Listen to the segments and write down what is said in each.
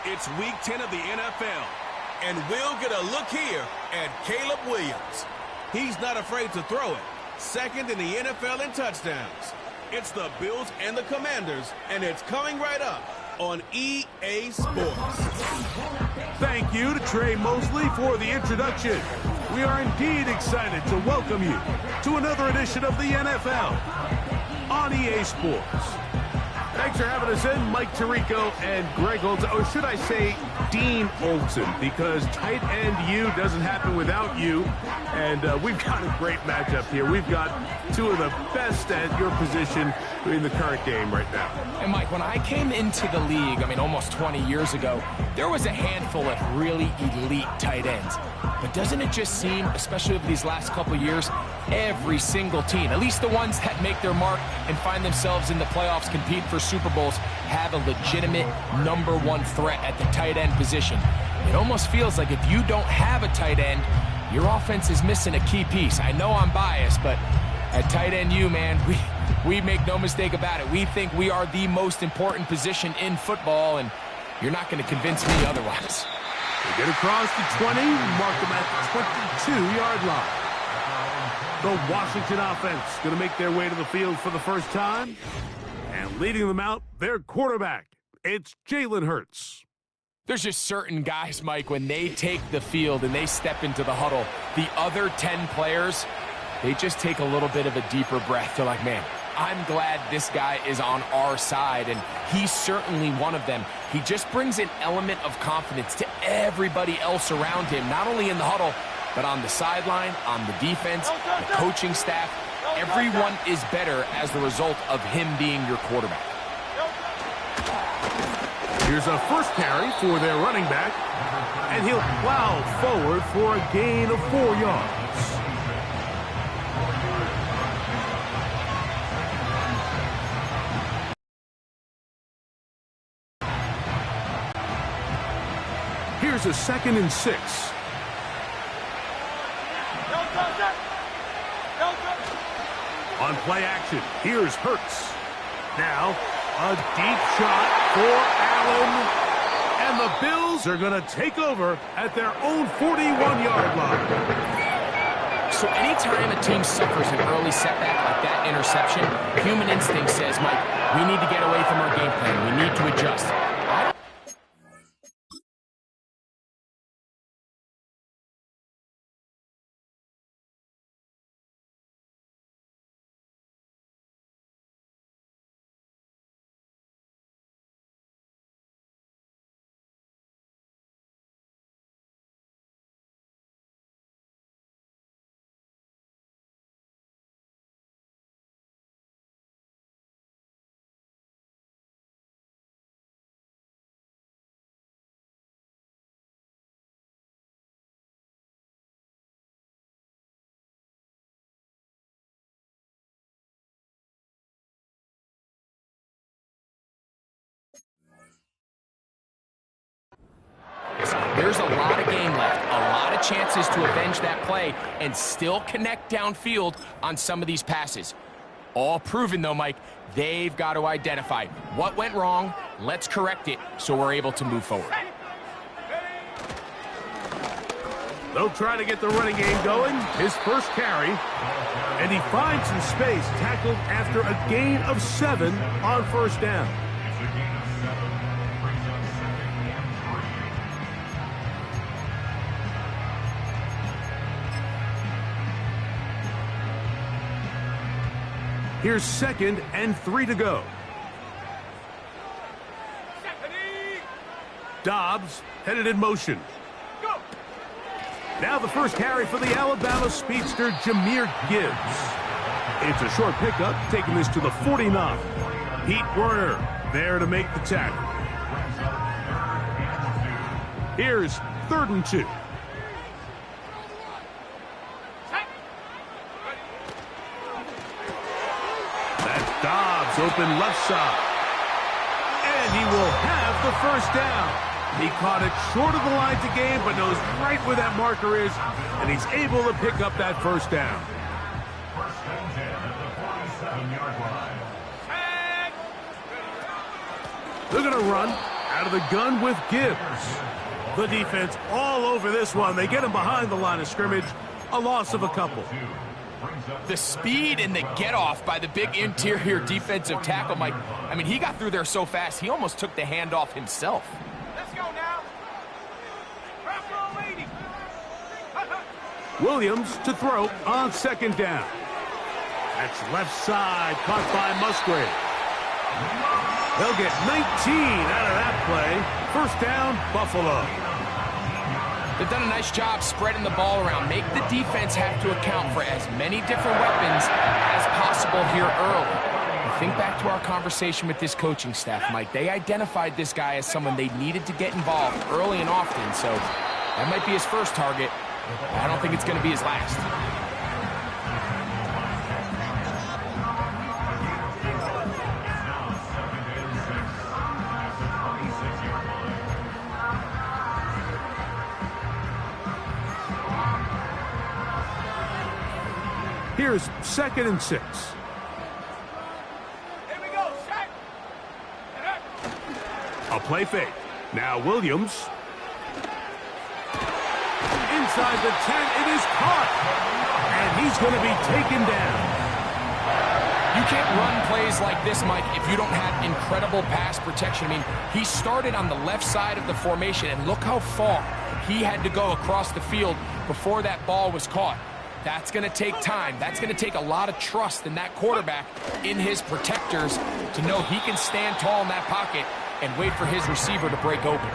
It's Week 10 of the NFL, and we'll get a look here at Caleb Williams. He's not afraid to throw it. Second in the NFL in touchdowns. It's the Bills and the Commanders, and it's coming right up on EA Sports. Thank you to Trey Mosley for the introduction. We are indeed excited to welcome you to another edition of the NFL on EA Sports. Thanks for having us in, Mike Tirico and Greg Olson. Or should I say Dean Olson, because tight end U doesn't happen without you. And we've got a great matchup here. We've got two of the best at your position in the current game right now. And Mike, when I came into the league, almost 20 years ago, there was a handful of really elite tight ends. But doesn't it just seem, especially over these last couple of years, every single team, at least the ones that make their mark and find themselves in the playoffs, compete for Super Bowls, have a legitimate number one threat at the tight end position. It almost feels like if you don't have a tight end, your offense is missing a key piece. I know I'm biased, but at tight end U, man, we make no mistake about it. We think we are the most important position in football, and you're not going to convince me otherwise. They get across the 20, mark them at the 22-yard line. The Washington offense going to make their way to the field for the first time. And leading them out, their quarterback. It's Jalen Hurts. There's just certain guys, Mike, when they take the field and they step into the huddle, the other 10 players, they just take a little bit of a deeper breath. They're like, man, I'm glad this guy is on our side, and he's certainly one of them. He just brings an element of confidence to everybody else around him, not only in the huddle, but on the sideline, on the defense, the coaching staff. Everyone is better as the result of him being your quarterback. Here's a first carry for their running back, and he'll plow forward for a gain of 4 yards. Here's a 2nd and 6. On play action, here's Hurts. Now, a deep shot for Allen. And the Bills are going to take over at their own 41-yard line. So anytime a team suffers an early setback like that interception, human instinct says, Mike, we need to get away from our game plan. We need to adjust. There's a lot of game left, a lot of chances to avenge that play and still connect downfield on some of these passes. All proven, though, Mike, they've got to identify what went wrong, let's correct it so we're able to move forward. They'll try to get the running game going. His first carry, and he finds some space, tackled after a gain of 7 on first down. Here's 2nd and 3 to go. Dobbs headed in motion. Now the first carry for the Alabama speedster, Jahmyr Gibbs. It's a short pickup, taking this to the 49. Pete Werner there to make the tackle. Here's 3rd and 2. Dobbs open left side. And he will have the first down. He caught it short of the line to gain, but knows right where that marker is, and he's able to pick up that first down. They're going to run out of the gun with Gibbs. The defense all over this one. They get him behind the line of scrimmage. A loss of a couple. The speed and the get-off by the big interior defensive tackle, Mike. I mean, he got through there so fast, he almost took the handoff himself. Let's go now. Williams to throw on 2nd down. That's left side, caught by Musgrave. They'll get 19 out of that play. First down, Buffalo. They've done a nice job spreading the ball around. Make the defense have to account for as many different weapons as possible here early. Think back to our conversation with this coaching staff, Mike. They identified this guy as someone they needed to get involved early and often, so that might be his first target. I don't think it's going to be his last. Here's 2nd and 6. Here we go, set. A play fake. Now Williams. Inside the 10, it is caught. And he's going to be taken down. You can't run plays like this, Mike, if you don't have incredible pass protection. I mean, he started on the left side of the formation, and look how far he had to go across the field before that ball was caught. That's going to take time. That's going to take a lot of trust in that quarterback, in his protectors, to know he can stand tall in that pocket and wait for his receiver to break open.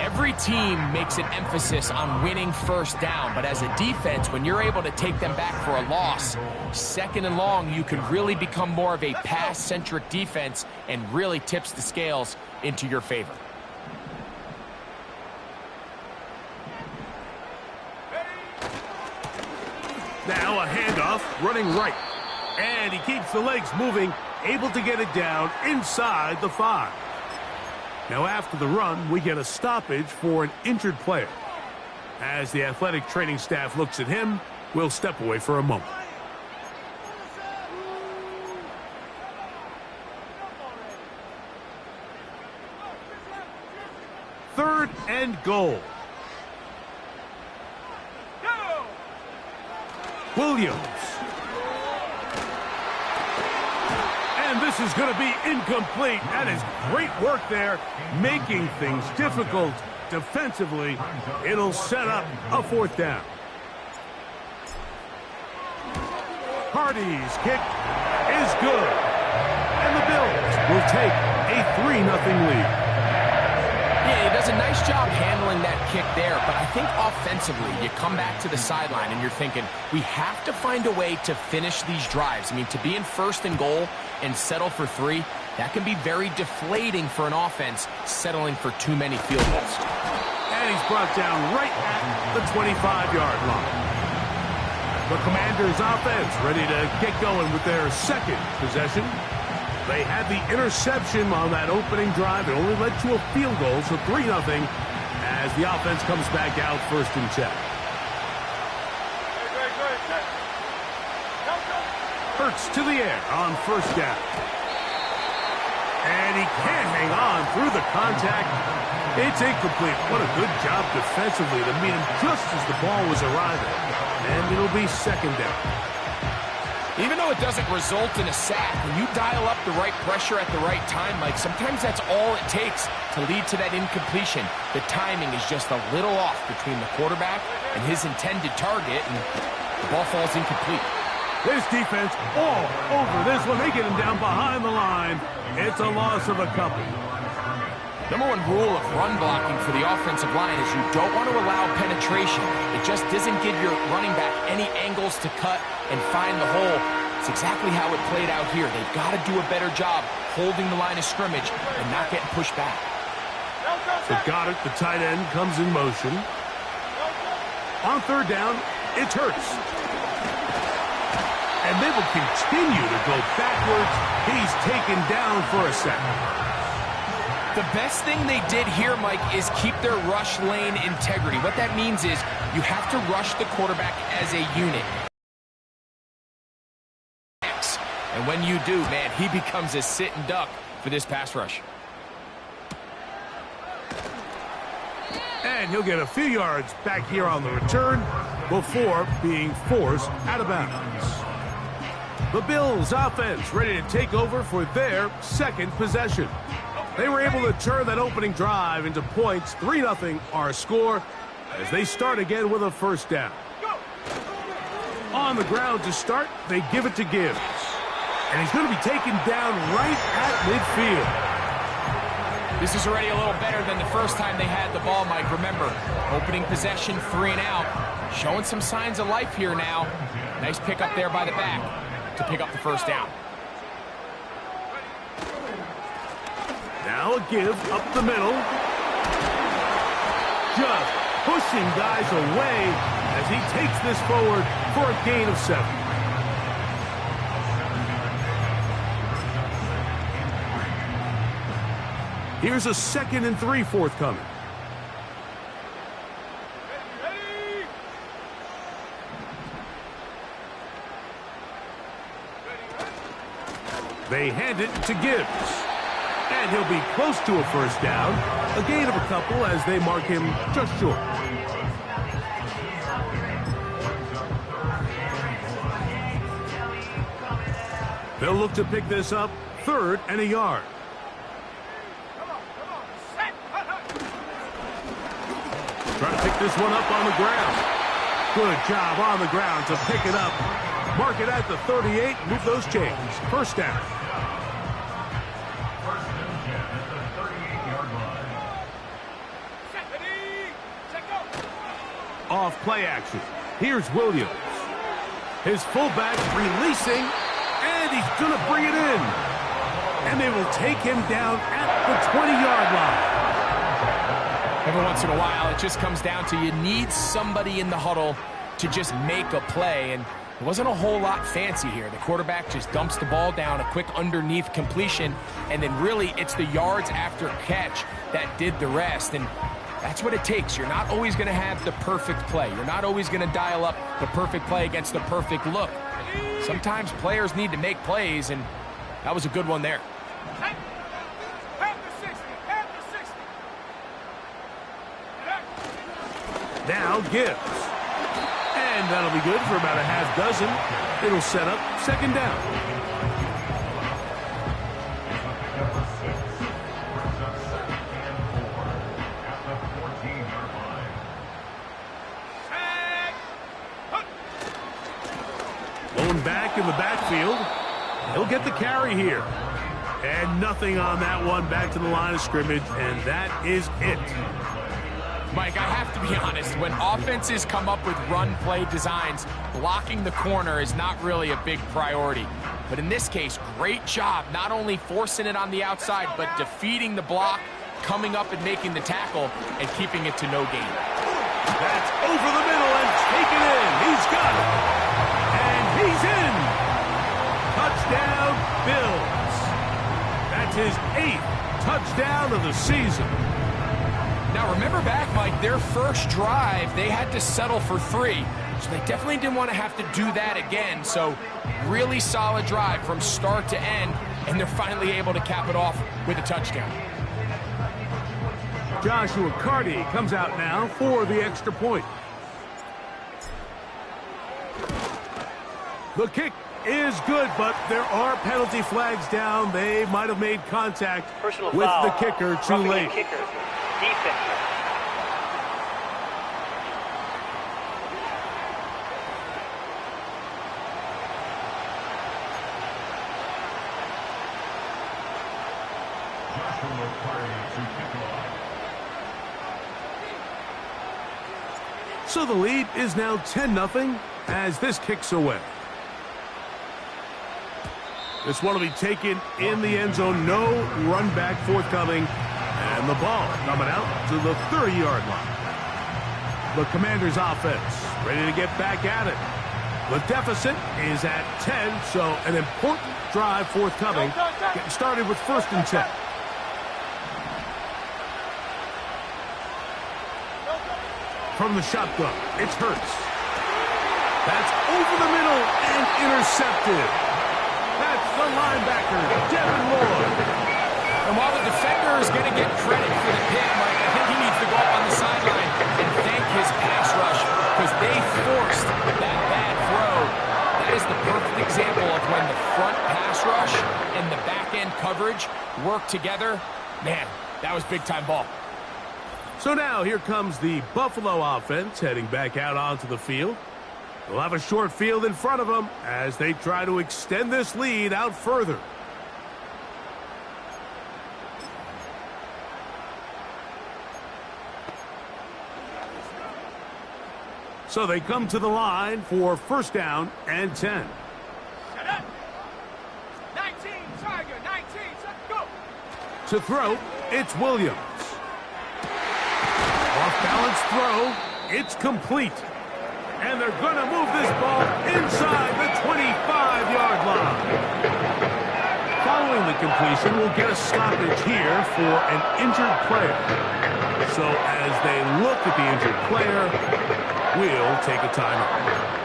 Every team makes an emphasis on winning first down, but as a defense, when you're able to take them back for a loss, second and long, you can really become more of a pass-centric defense and really tips the scales into your favor. Now a handoff, running right. And he keeps the legs moving, able to get it down inside the 5. Now after the run, we get a stoppage for an injured player. As the athletic training staff looks at him, we'll step away for a moment. Third and goal. Williams. And this is going to be incomplete. That is great work there, making things difficult defensively. It'll set up a 4th down. Hardy's kick is good. And the Bills will take a 3-0 lead. Yeah, he does a nice job handling that kick there, but I think offensively, you come back to the sideline and you're thinking, we have to find a way to finish these drives. I mean, to be in 1st and goal and settle for 3, that can be very deflating for an offense settling for too many field goals. And he's brought down right at the 25-yard line. The Commanders' offense ready to get going with their 2nd possession. They had the interception on that opening drive. It only led to a field goal, so 3-0 as the offense comes back out 1st and 10. Hurts to the air on 1st down. And he can't hang on through the contact. It's incomplete. What a good job defensively to meet him just as the ball was arriving. And it'll be 2nd down. Even though it doesn't result in a sack, when you dial up the right pressure at the right time, Mike, sometimes that's all it takes to lead to that incompletion. The timing is just a little off between the quarterback and his intended target, and the ball falls incomplete. This defense all over this one. They get him down behind the line. It's a loss of a couple. Number 1 rule of run blocking for the offensive line is you don't want to allow penetration. It just doesn't give your running back any angles to cut and find the hole. It's exactly how it played out here. They've got to do a better job holding the line of scrimmage and not getting pushed back. So Goddard, the tight end, comes in motion. On 3rd down, it's Hurts. And they will continue to go backwards. He's taken down for a second. The best thing they did here, Mike, is keep their rush lane integrity. What that means is you have to rush the quarterback as a unit. And when you do, man, he becomes a sit and duck for this pass rush. And he'll get a few yards back here on the return before being forced out of bounds. The Bills offense ready to take over for their 2nd possession. They were able to turn that opening drive into points. 3-0 our score as they start again with a 1st down. On the ground to start, they give it to Gibbs. And he's going to be taken down right at midfield. This is already a little better than the first time they had the ball, Mike. Remember, opening possession, 3 and out. Showing some signs of life here now. Nice pick up there by the back to pick up the 1st down. Now a give up the middle. Just pushing guys away as he takes this forward for a gain of 7. Here's a 2nd and 3 forthcoming. They hand it to Gibbs. And he'll be close to a 1st down. A gain of a couple as they mark him just short. They'll look to pick this up 3rd and a yard. Trying to pick this one up on the ground. Good job on the ground to pick it up. Mark it at the 38, move those chains. First down. Off play action. Here's Williams. His fullback releasing, and he's going to bring it in. And they will take him down at the 20-yard line. Every once in a while, it just comes down to you need somebody in the huddle to just make a play, and it wasn't a whole lot fancy here. The quarterback just dumps the ball down, a quick underneath completion, and then really it's the yards after catch that did the rest, and that's what it takes. You're not always going to have the perfect play. You're not always going to dial up the perfect play against the perfect look. Sometimes players need to make plays, and that was a good one there. Now Gibbs. And that'll be good for about a half dozen. It'll set up second down. Going back in the backfield. He'll get the carry here. And nothing on that one, back to the line of scrimmage, and that is it. Mike, I have to be honest, when offenses come up with run play designs, blocking the corner is not really a big priority. But in this case, great job not only forcing it on the outside, but defeating the block, coming up and making the tackle, and keeping it to no gain. That's over the middle and taken in. He's got it. And he's in. Touchdown, Bills. That's his 8th touchdown of the season. Now, remember back, Mike, their first drive, they had to settle for 3. So they definitely didn't want to have to do that again. So really solid drive from start to end, and they're finally able to cap it off with a touchdown. Joshua Carty comes out now for the extra point. The kick is good, but there are penalty flags down. They might have made contact with the kicker too late. So the lead is now 10-0 as this kicks away. This one will be taken in the end zone. No run back forthcoming. And the ball coming out to the 30-yard line. The Commanders' offense ready to get back at it. The deficit is at 10, so an important drive forthcoming. Getting started with 1st and 10. From the shotgun, it's Hurts. That's over the middle and intercepted. That's the linebacker, Devin Lloyd. And while the defender is going to get credit for the pick, Mike, I think he needs to go up on the sideline and thank his pass rush because they forced that bad throw. That is the perfect example of when the front pass rush and the back-end coverage work together. Man, that was big-time ball. So now here comes the Buffalo offense heading back out onto the field. They'll have a short field in front of them as they try to extend this lead out further. So they come to the line for 1st down and 10. Set up. 19, Tiger, 19, go. To throw, it's Williams. Off-balance throw, it's complete. And they're going to move this ball inside the 25-yard line. Following the completion, we'll get a stoppage here for an injured player. So as they look at the injured player, we'll take a timeout.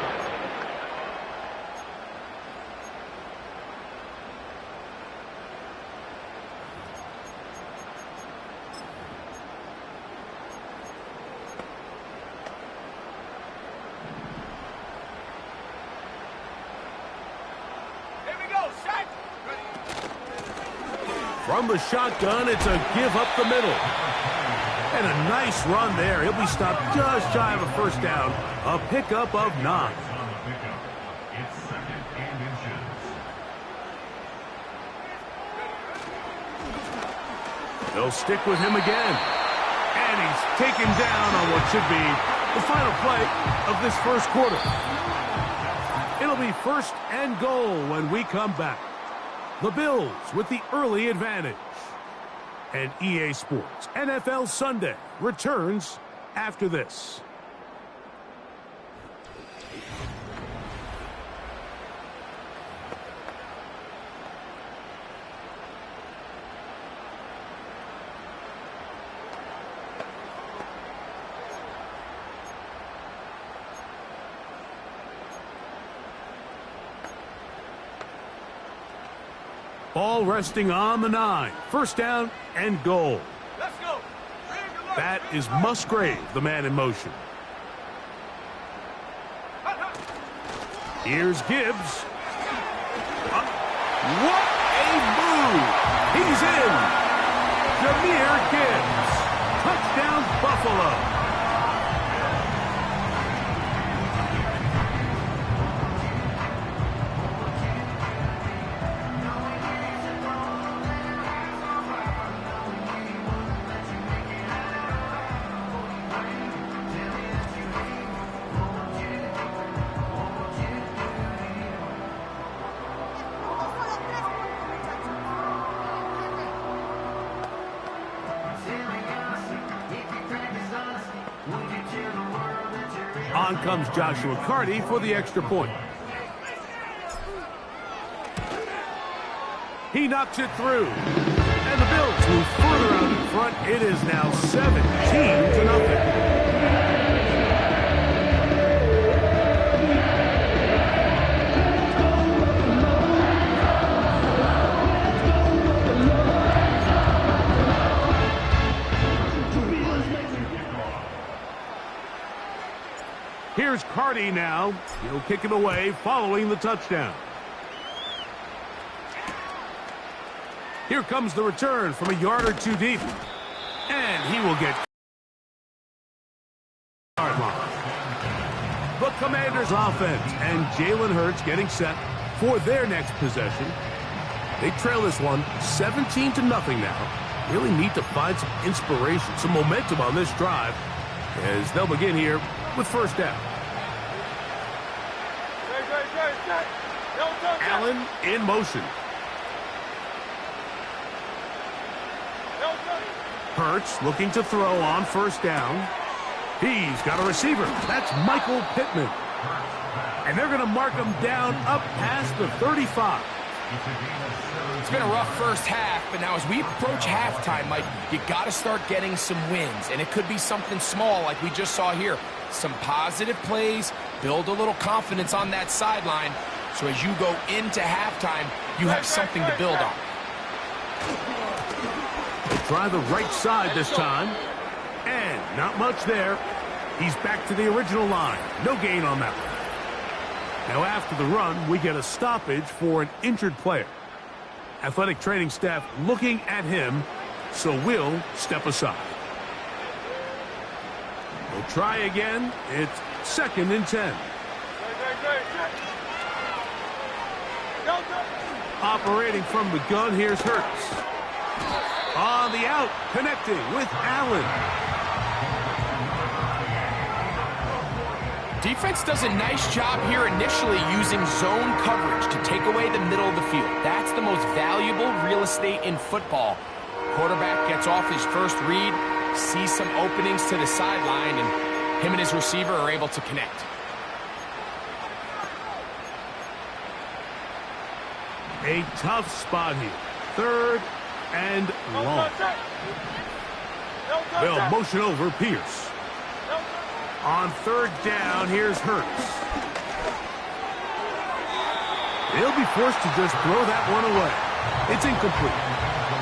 From the shotgun, it's a give up the middle. And a nice run there. He'll be stopped just shy of a first down. A pickup of 9. They'll stick with him again. And he's taken down on what should be the final play of this first quarter. It'll be 1st and goal when we come back. The Bills with the early advantage. And EA Sports NFL Sunday returns after this. Ball resting on the 9. 1st down and goal. Let's go. That is Musgrave, the man in motion. Here's Gibbs. What a move! He's in. Jahmyr Gibbs. Touchdown, Buffalo. On comes Joshua Carty for the extra point. He knocks it through. And the Bills move further out in front. It is now 17-0. Here's Carty now. He'll kick it away following the touchdown. Here comes the return from a yard or two deep. And he will get yard line. The Commanders offense and Jalen Hurts getting set for their next possession. They trail this one 17-0 now. Really need to find some inspiration, some momentum on this drive as they'll begin here with 1st down. Allen in motion. Hurts looking to throw on 1st down. He's got a receiver. That's Michael Pittman. And they're going to mark him down up past the 35. It's been a rough first half, but now as we approach halftime, Mike, you got to start getting some wins. And it could be something small like we just saw here. Some positive plays, build a little confidence on that sideline. So as you go into halftime, you have something to build on. They try the right side this time. And not much there. He's back to the original line. No gain on that one. Now after the run, we get a stoppage for an injured player. Athletic training staff looking at him, so we'll step aside. We'll try again. It's 2nd and 10. Operating from the gun, here's Hurts. On the out, connecting with Allen. Defense does a nice job here initially using zone coverage to take away the middle of the field. That's the most valuable real estate in football. Quarterback gets off his first read, sees some openings to the sideline, and him and his receiver are able to connect. A tough spot here. 3rd and long. They'll motion over Pierce. On 3rd down, here's Hurts. They'll be forced to just throw that one away. It's incomplete.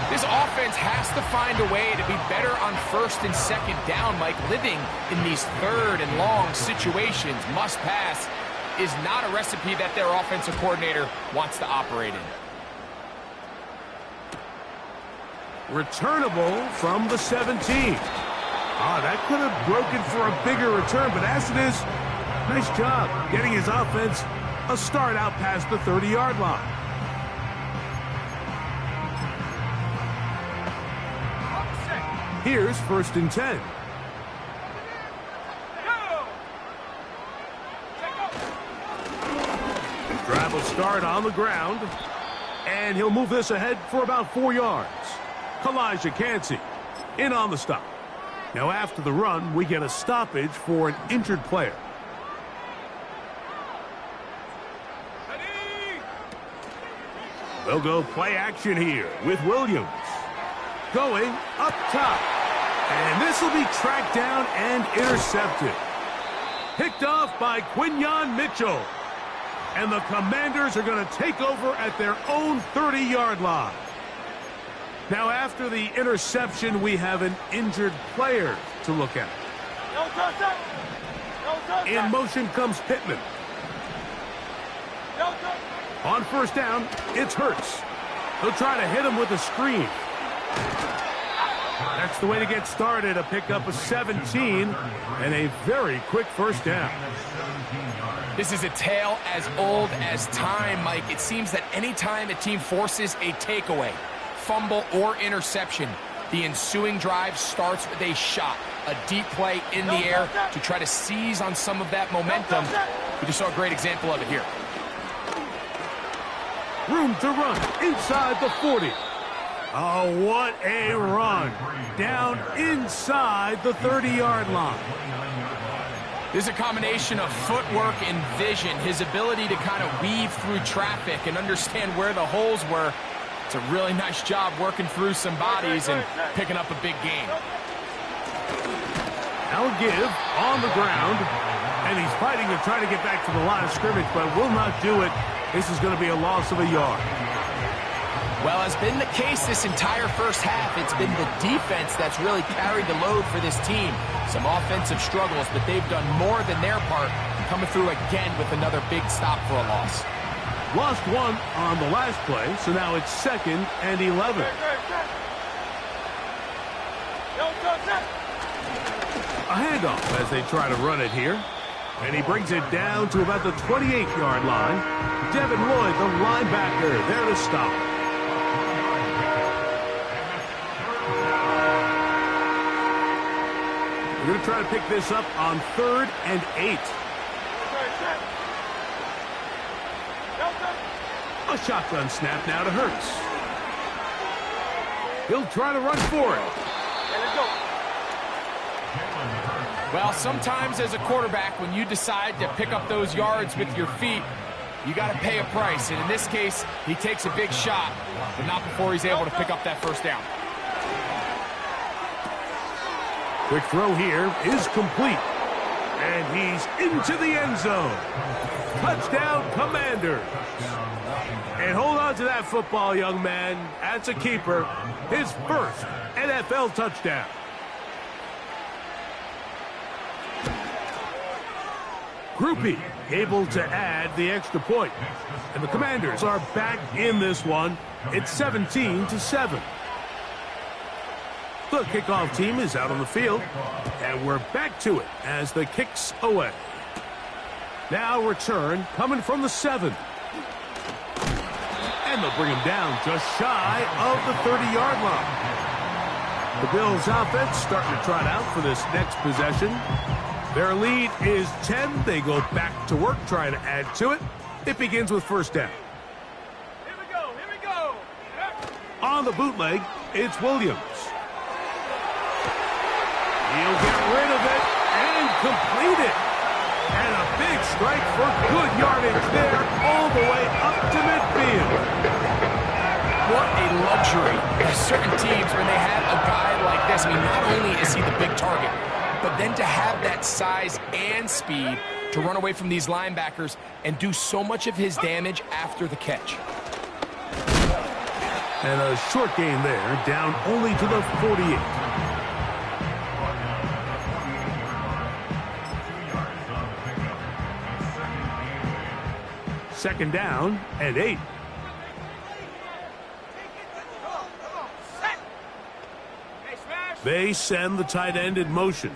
This offense has to find a way to be better on 1st and 2nd down, Mike. Living in these 3rd and long situations, must pass, is not a recipe that their offensive coordinator wants to operate in. Returnable from the 17. That could have broken for a bigger return, but as it is, nice job getting his offense a start out past the 30-yard line. Here's 1st and 10. The drive will start on the ground, and he'll move this ahead for about 4 yards. Kalijah Cansey in on the stop. Now after the run, we get a stoppage for an injured player. They'll go play action here with Williams. Going up top. And this will be tracked down and intercepted. Picked off by Quinyon Mitchell. And the Commanders are going to take over at their own 30-yard line. Now after the interception, we have an injured player to look at. In motion comes Pittman. On 1st down, it's Hurts. He'll try to hit him with a screen. That's the way to get started, a pickup of 17 and a very quick 1st down. This is a tale as old as time, Mike. It seems that any time a team forces a takeaway, fumble, or interception, the ensuing drive starts with a shot, a deep play in the air to try to seize on some of that momentum. We just saw a great example of it here. Room to run inside the 40. Oh, what a run. Down inside the 30-yard line. There's a combination of footwork and vision, his ability to kind of weave through traffic and understand where the holes were. It's a really nice job working through some bodies and picking up a big gain. Now give on the ground, and he's fighting to try to get back to the line of scrimmage, but will not do it. This is going to be a loss of a yard. Well, as been the case this entire 1st half, it's been the defense that's really carried the load for this team. Some offensive struggles, but they've done more than their part, coming through again with another big stop for a loss. Lost 1 on the last play, so now it's 2nd and 11. A handoff as they try to run it here. And he brings it down to about the 28-yard line. Devin Lloyd, the linebacker, there to stop. We're going to try to pick this up on 3rd and 8. A shotgun snap now to Hurts. He'll try to run for it. Well, sometimes as a quarterback, when you decide to pick up those yards with your feet, you got to pay a price. And in this case, he takes a big shot, but not before he's able to pick up that 1st down. Quick throw here is complete. And he's into the end zone. Touchdown, Commanders. And hold on to that football, young man. That's a keeper. His 1st NFL touchdown. Groupie able to add the extra point. And the Commanders are back in this one. It's 17-7. The kickoff team is out on the field. And we're back to it as the kick's away. Now return coming from the 7. And they'll bring him down just shy of the 30-yard line. The Bills offense starting to trot out for this next possession. Their lead is 10. They go back to work trying to add to it. It begins with 1st down. Here we go, here we go. On the bootleg, it's Williams. He'll get rid of it and complete it. And a big strike for good yardage there all the way up to midfield. What a luxury. There's certain teams when they have a guy like this, I mean, not only is he the big target, but then to have that size and speed to run away from these linebackers and do so much of his damage after the catch. And a short gain there, down only to the 48. Second down and 8. Hey, smash. They send the tight end in motion.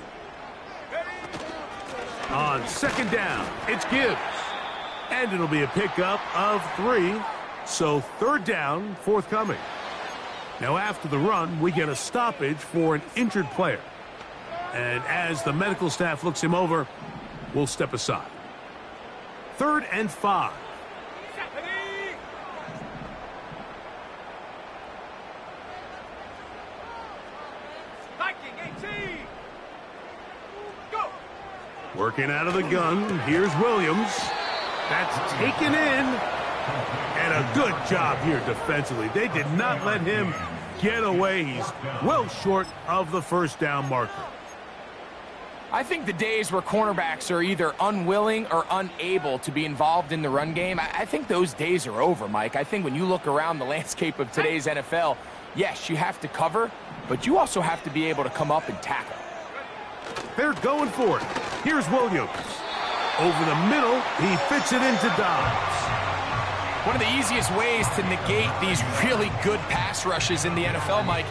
On second down, it's Gibbs. And it'll be a pickup of 3. So third down, forthcoming. Now after the run, we get a stoppage for an injured player. And as the medical staff looks him over, we'll step aside. 3rd and 5. Working out of the gun, here's Williams. That's taken in. And a good job here defensively. They did not let him get away. He's well short of the first down marker. I think the days where cornerbacks are either unwilling or unable to be involved in the run game, I think those days are over, Mike. I think when you look around the landscape of today's NFL, yes, you have to cover, but you also have to be able to come up and tackle. They're going for it. Here's Williams. Over the middle, he fits it into Dobbs. One of the easiest ways to negate these really good pass rushes in the NFL, Mike,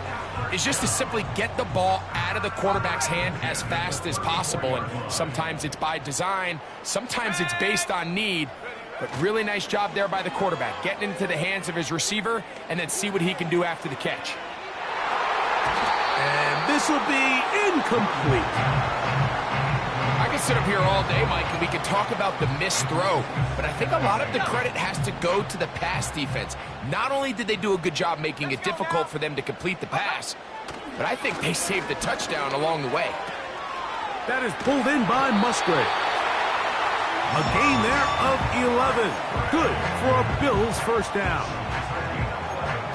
is just to simply get the ball out of the quarterback's hand as fast as possible. And sometimes it's by design, sometimes it's based on need. But really nice job there by the quarterback, getting into the hands of his receiver and then see what he can do after the catch. And this will be incomplete. I could sit up here all day, Mike, and we could talk about the missed throw, but I think a lot of the credit has to go to the pass defense. Not only did they do a good job making it difficult for them to complete the pass, but I think they saved the touchdown along the way. That is pulled in by Musgrave. A gain there of 11. Good for a Bills first down.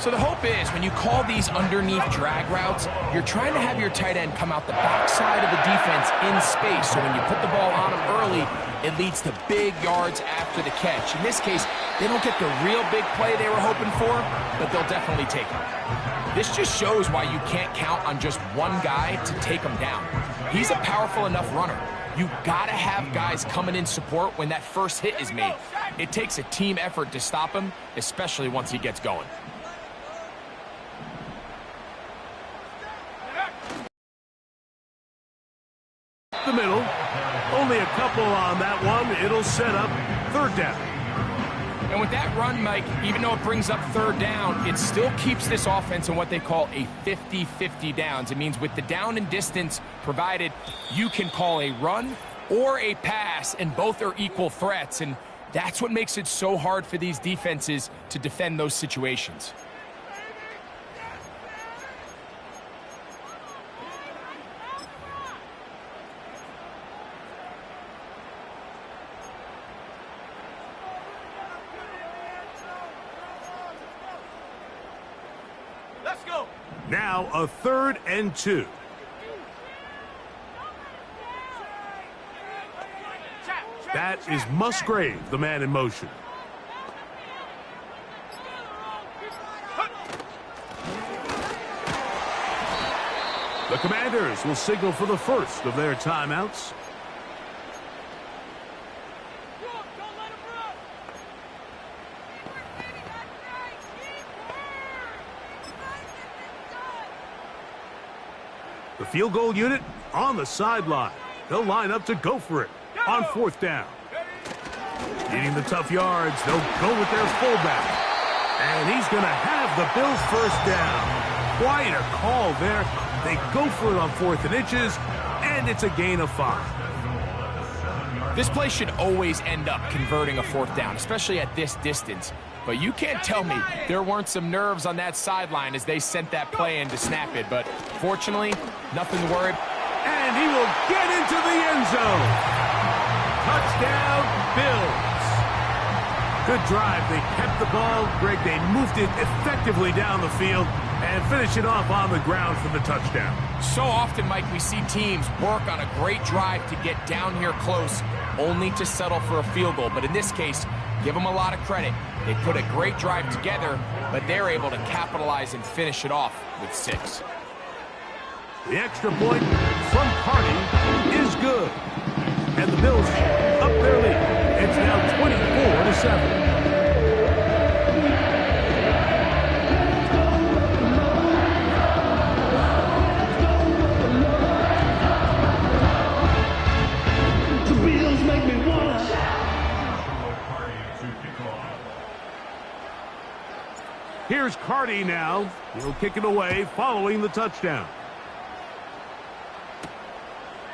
So the hope is when you call these underneath drag routes, you're trying to have your tight end come out the backside of the defense in space. So when you put the ball on him early, it leads to big yards after the catch. In this case, they don't get the real big play they were hoping for, but they'll definitely take it. This just shows why you can't count on just one guy to take him down. He's a powerful enough runner. You gotta have guys coming in support when that first hit is made. It takes a team effort to stop him, especially once he gets going. The middle, only a couple on that one. It'll set up third down. And with that run, Mike, even though it brings up third down, it still keeps this offense in what they call a 50-50 downs. It means with the down and distance provided, you can call a run or a pass, and both are equal threats. And that's what makes it so hard for these defenses to defend those situations. Now a 3rd and 2. That is Musgrave, the man in motion. The Commanders will signal for the first of their timeouts. The field goal unit on the sideline. They'll line up to go for it on 4th down. Needing the tough yards, they'll go with their fullback. And he's going to have the Bills first down. Quite a call there. They go for it on 4th and inches, and it's a gain of 5. This play should always end up converting a 4th down, especially at this distance. But you can't tell me there weren't some nerves on that sideline as they sent that play in to snap it. But fortunately, nothing to worry. And he will get into the end zone. Touchdown, Bills. Good drive. They kept the ball. Greg, they moved it effectively down the field and finish it off on the ground for the touchdown. So often, Mike, we see teams work on a great drive to get down here close, only to settle for a field goal. But in this case, give them a lot of credit. They put a great drive together, but they're able to capitalize and finish it off with 6. The extra point from Carney is good. And the Bills up their lead. It's now 24-7. Here's Carty now. He'll kick it away following the touchdown.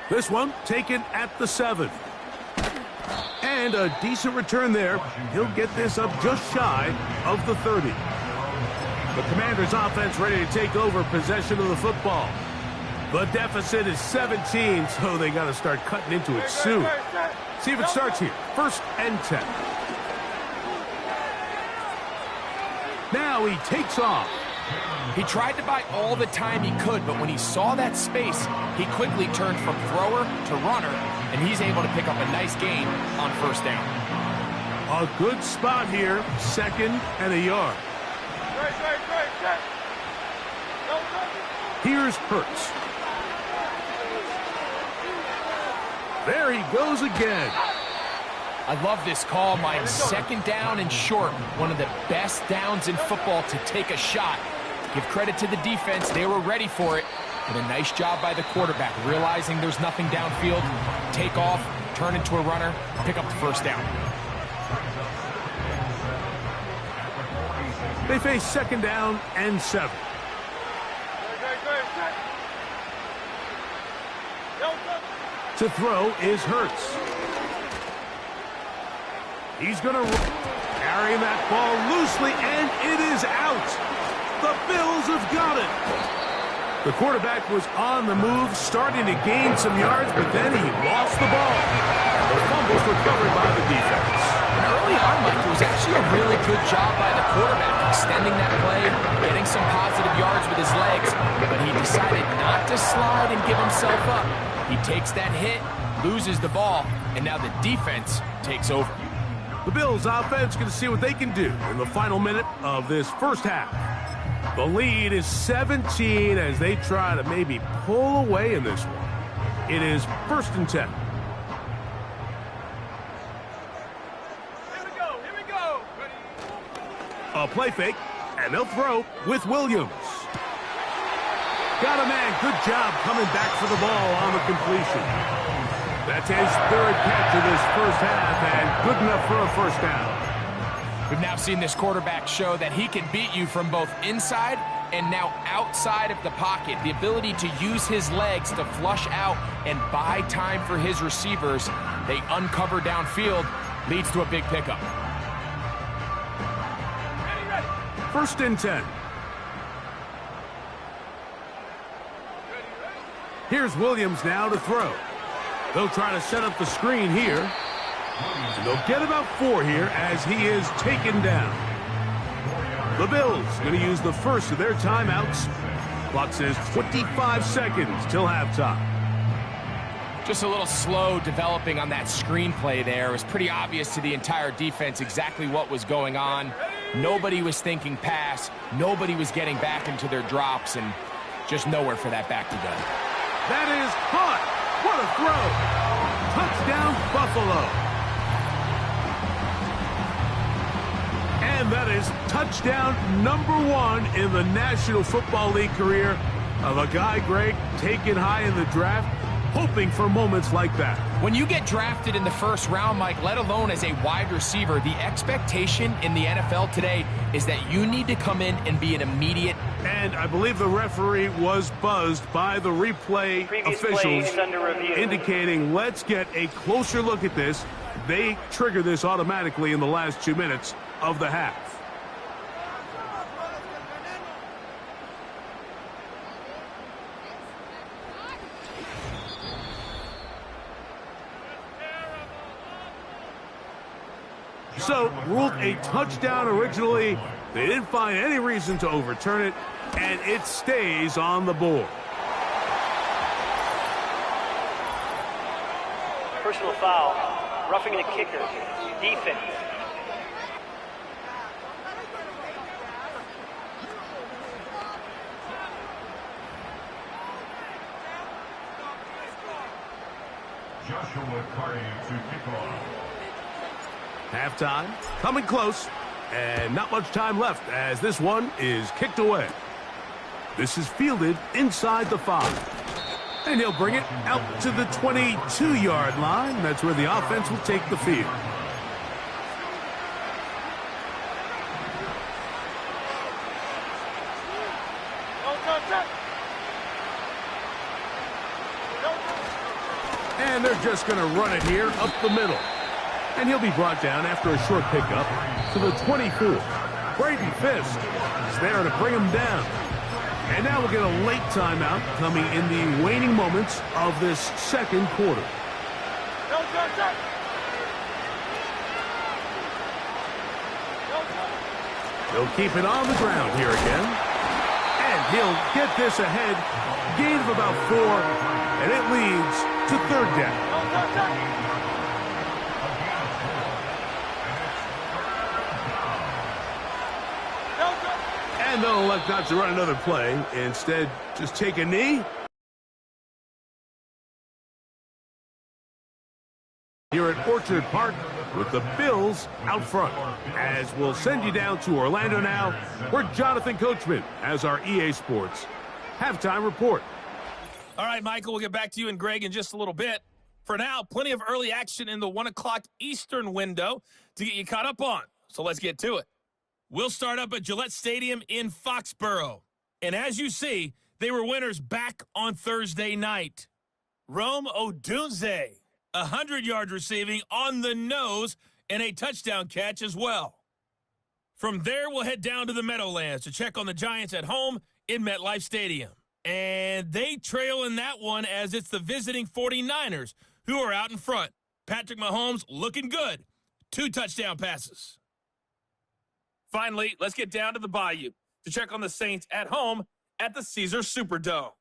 This one taken at the 7. And a decent return there. He'll get this up just shy of the 30. The Commanders' offense ready to take over possession of the football. The deficit is 17, so they got to start cutting into it soon. See if it starts here. 1st and 10. Now he takes off. He tried to buy all the time he could, but when he saw that space, he quickly turned from thrower to runner, and he's able to pick up a nice gain on 1st down. A good spot here, 2nd and a yard. Here's Hurts. There he goes again. I love this call, Mike. 2nd down and short. One of the best downs in football to take a shot. Give credit to the defense. They were ready for it. But a nice job by the quarterback, realizing there's nothing downfield. Take off, turn into a runner, pick up the 1st down. They face 2nd down and 7. To throw is Hurts. He's going to carry that ball loosely, and it is out. The Bills have got it. The quarterback was on the move, starting to gain some yards, but then he lost the ball. The fumble's recovered by the defense. And early on, Mike, it was actually a really good job by the quarterback, extending that play, getting some positive yards with his legs, but he decided not to slide and give himself up. He takes that hit, loses the ball, and now the defense takes over. The Bills offense going to see what they can do in the final minute of this 1st half. The lead is 17 as they try to maybe pull away in this one. It is 1st and 10. Here we go. A play fake, and they'll throw with Williams. Got a man. Good job coming back for the ball on the completion. That's his 3rd catch of this 1st half, and good enough for a 1st down. We've now seen this quarterback show that he can beat you from both inside and now outside of the pocket. The ability to use his legs to flush out and buy time for his receivers. They uncover downfield, leads to a big pickup. 1st and 10. Here's Williams now to throw. They'll try to set up the screen here. And they'll get about 4 here as he is taken down. The Bills going to use the first of their timeouts. Clock says 25 seconds till halftime. Just a little slow developing on that screenplay there. It was pretty obvious to the entire defense exactly what was going on. Nobody was thinking pass. Nobody was getting back into their drops, and just nowhere for that back to go. That is caught. What a throw. Touchdown, Buffalo. And that is touchdown number 1 in the National Football League career of a guy, Greg, taken high in the draft, hoping for moments like that. When you get drafted in the 1st round, Mike, let alone as a wide receiver, the expectation in the NFL today is that you need to come in and be an immediate. And I believe the referee was buzzed by the replay officials indicating, let's get a closer look at this. They trigger this automatically in the last 2 minutes of the half. So, ruled a touchdown originally. They didn't find any reason to overturn it, and it stays on the board. Personal foul, roughing the kicker, defense. Joshua Carty to kick off. Halftime, coming close, and not much time left as this one is kicked away. This is fielded inside the 5. And he'll bring it out to the 22-yard line. That's where the offense will take the field. And they're just going to run it here up the middle. And he'll be brought down after a short pickup to the 24. Braden Fisk is there to bring him down. And now we'll get a late timeout coming in the waning moments of this second quarter. He'll keep it on the ground here again. And he'll get this ahead. Gain of about 4. And it leads to third down. And they'll elect not to run another play. Instead, just take a knee. Here at Orchard Park with the Bills out front. As we'll send you down to Orlando now, where Jonathan Coachman has our EA Sports halftime report. All right, Michael, we'll get back to you and Greg in just a little bit. For now, plenty of early action in the 1 o'clock Eastern window to get you caught up on. So let's get to it. We'll start up at Gillette Stadium in Foxborough. And as you see, they were winners back on Thursday night. Rome Odunze, 100 yards receiving on the nose and a touchdown catch as well. From there, we'll head down to the Meadowlands to check on the Giants at home in MetLife Stadium. And they trail in that one as it's the visiting 49ers who are out in front. Patrick Mahomes looking good. 2 touchdown passes. Finally, let's get down to the Bayou to check on the Saints at home at the Caesars Superdome.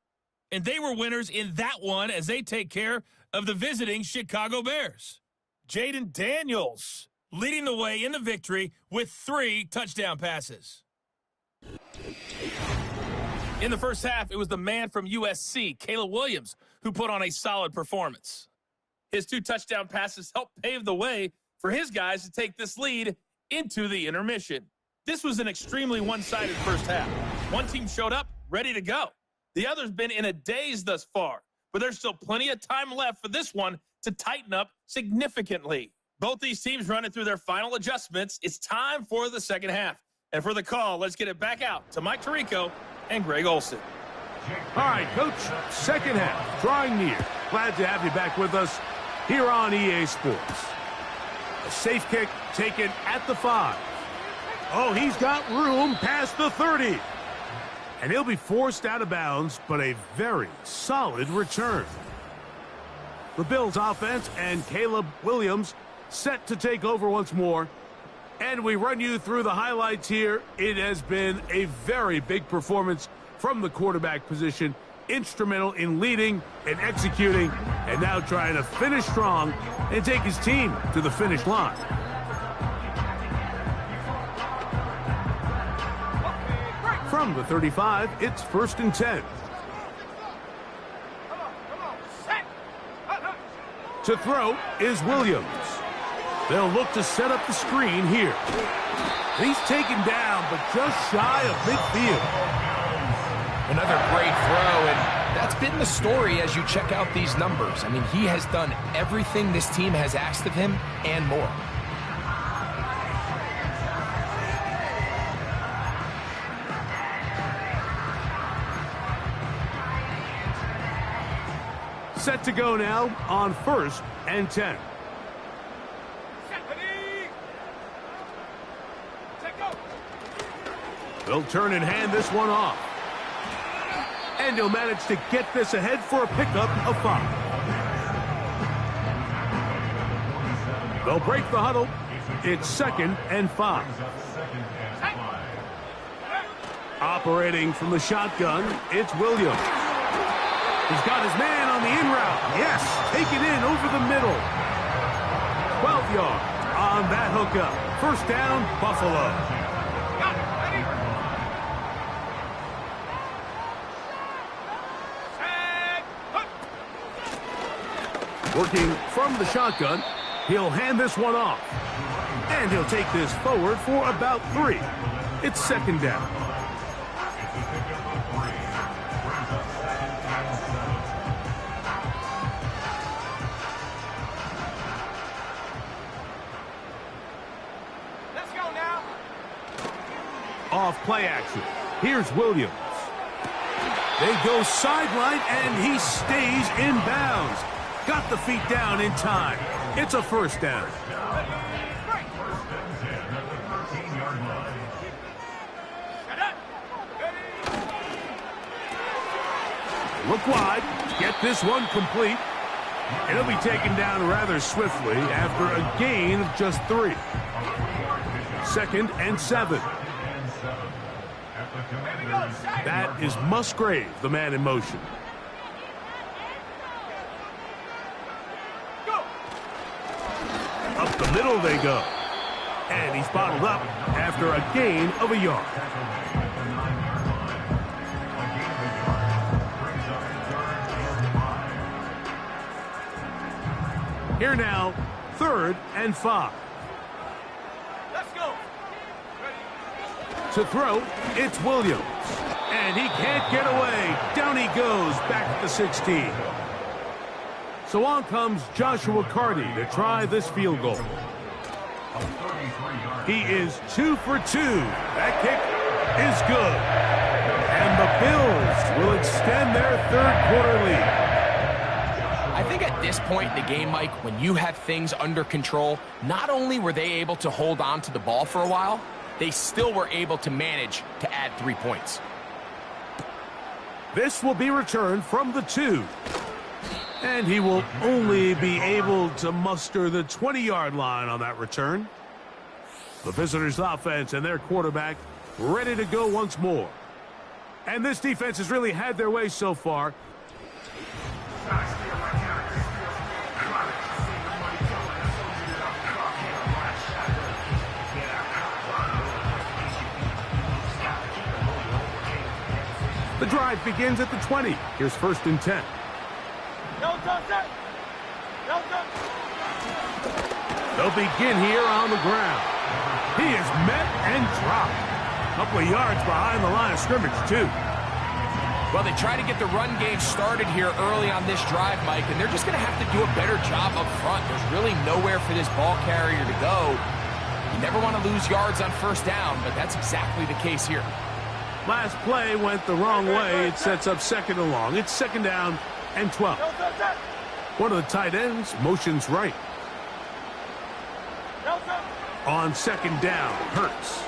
And they were winners in that one as they take care of the visiting Chicago Bears. Jaden Daniels leading the way in the victory with 3 touchdown passes. In the first half, it was the man from USC, Caleb Williams, who put on a solid performance. His 2 touchdown passes helped pave the way for his guys to take this lead into the intermission. This was an extremely one-sided first half. One team showed up, ready to go. The other's been in a daze thus far, but there's still plenty of time left for this one to tighten up significantly. Both these teams running through their final adjustments. It's time for the second half. And for the call, let's get it back out to Mike Tirico and Greg Olson. All right, Coach, second half, drawing near. Glad to have you back with us here on EA Sports. A safe kick taken at the 5. Oh, he's got room past the 30. And he'll be forced out of bounds, but a very solid return. The Bills offense and Caleb Williams set to take over once more. And we run you through the highlights here. It has been a very big performance from the quarterback position. Instrumental in leading and executing, and now trying to finish strong and take his team to the finish line. From the 35, it's 1st and 10. To throw is Williams. They'll look to set up the screen here. He's taken down, but just shy of midfield. Another great throw, and that's been the story as you check out these numbers. I mean, he has done everything this team has asked of him and more. Set to go now on 1st and 10. They'll turn and hand this one off. And he'll manage to get this ahead for a pickup of 5. They'll break the huddle. It's 2nd and 5. Operating from the shotgun, it's Williams. He's got his man on the in route. Yes, take it in over the middle. 12 yards on that hookup. 1st down, Buffalo. Working from the shotgun, he'll hand this one off. And he'll take this forward for about 3. It's 2nd down. Let's go now. Off play action. Here's Williams. They go sideline, and he stays in bounds. got the feet down in time. It's a first down. Look wide. Get this one complete. It'll be taken down rather swiftly after a gain of just 3. 2nd and 7. That is Musgrave, the man in motion. Up the middle they go. And he's bottled up after a gain of a yard. Here now, 3rd and 5. Let's go. To throw, it's Williams. And he can't get away. Down he goes, back at the 16. So on comes Joshua Carty to try this field goal. He is 2 for 2. That kick is good. And the Bills will extend their 3rd quarter lead. I think at this point in the game, Mike, when you have things under control, not only were they able to hold on to the ball for a while, they still were able to manage to add 3 points. This will be returned from the 2. And he will only be able to muster the 20-yard line on that return. The visitors' offense and their quarterback ready to go once more. And this defense has really had their way so far. The drive begins at the 20. Here's 1st and 10. They'll begin here on the ground. He is met and dropped. A couple of yards behind the line of scrimmage, too. Well, they try to get the run game started here early on this drive, Mike, and they're just going to have to do a better job up front. There's really nowhere for this ball carrier to go. You never want to lose yards on 1st down, but that's exactly the case here. Last play went the wrong way. It sets up 2nd and long. It's 2nd down and 12. One of the tight ends motions right. On 2nd down, Hurts.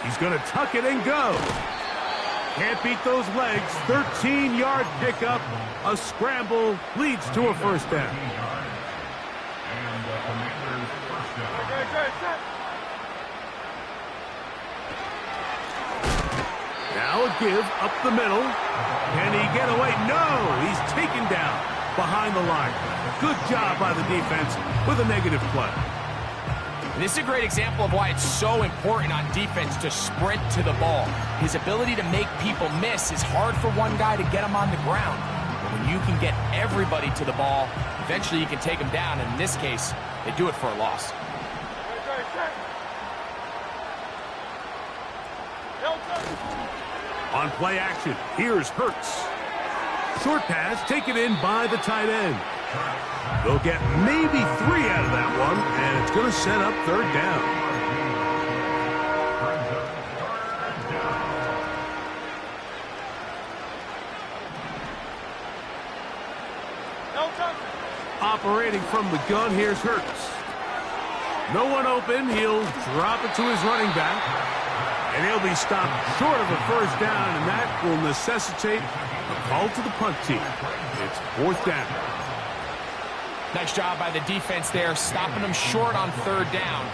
He's going to tuck it and go. Can't beat those legs. 13-yard pickup. A scramble leads to a 1st down. Now a give up the middle. Can he get away? No! He's taken down behind the line. Good job by the defense with a negative play. This is a great example of why it's so important on defense to sprint to the ball. His ability to make people miss is hard for one guy to get him on the ground. But when you can get everybody to the ball, eventually you can take them down. And in this case, they do it for a loss. On play action, here's Hurts. Short pass taken in by the tight end. They'll get maybe 3 out of that one, and it's going to set up 3rd down. Operating from the gun, here's Hurts. No one open, he'll drop it to his running back. And he'll be stopped short of a 1st down, and that will necessitate a call to the punt team. It's 4th down. Nice job by the defense there, stopping them short on 3rd down.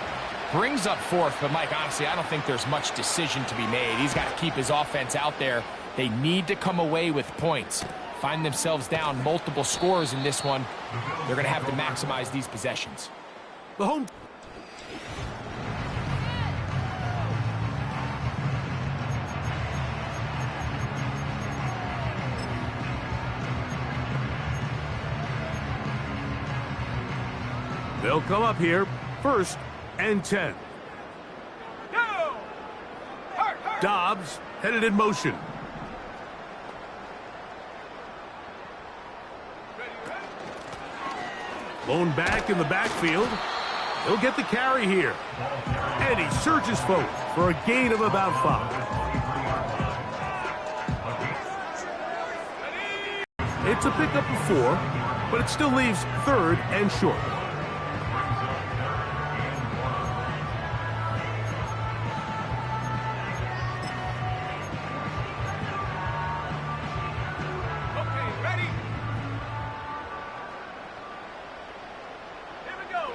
Brings up 4th, but Mike, honestly, I don't think there's much decision to be made. He's got to keep his offense out there. They need to come away with points. Find themselves down multiple scores in this one. They're going to have to maximize these possessions. The home... They'll come up here, 1st and 10. Dobbs headed in motion. Blown back in the backfield. He'll get the carry here. And he surges forward for a gain of about 5. It's a pickup of 4, but it still leaves 3rd and short. Okay, ready? Here we go.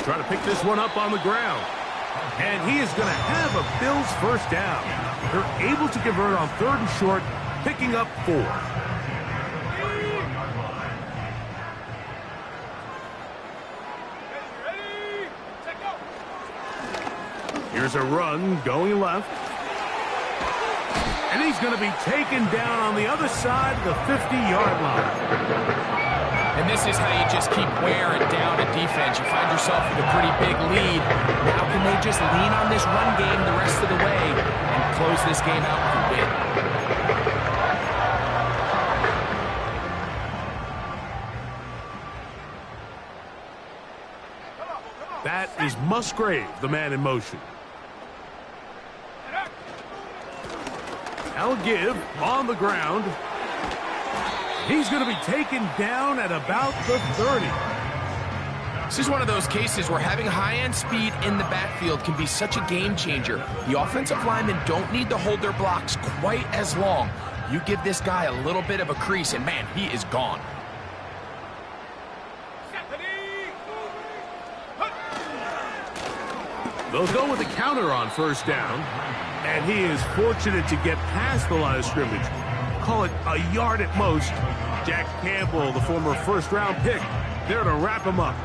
Trying to pick this one up on the ground. And he is going to have a Bills first down. They're able to convert on 3rd and short, picking up 4. Ready? Set go. Here's a run going left. And he's going to be taken down on the other side of the 50-yard line. And this is how you just keep wearing down a defense. You find yourself with a pretty big lead. Now can they just lean on this run game the rest of the way and close this game out with a win? That is Musgrave, the man in motion. I'll give on the ground. He's going to be taken down at about the 30. This is one of those cases where having high-end speed in the backfield can be such a game changer. The offensive linemen don't need to hold their blocks quite as long. You give this guy a little bit of a crease, and man, he is gone. They'll go with a counter on first down, and he is fortunate to get past the line of scrimmage. Call it a yard at most. Jack Campbell, the former first-round pick, there to wrap him up.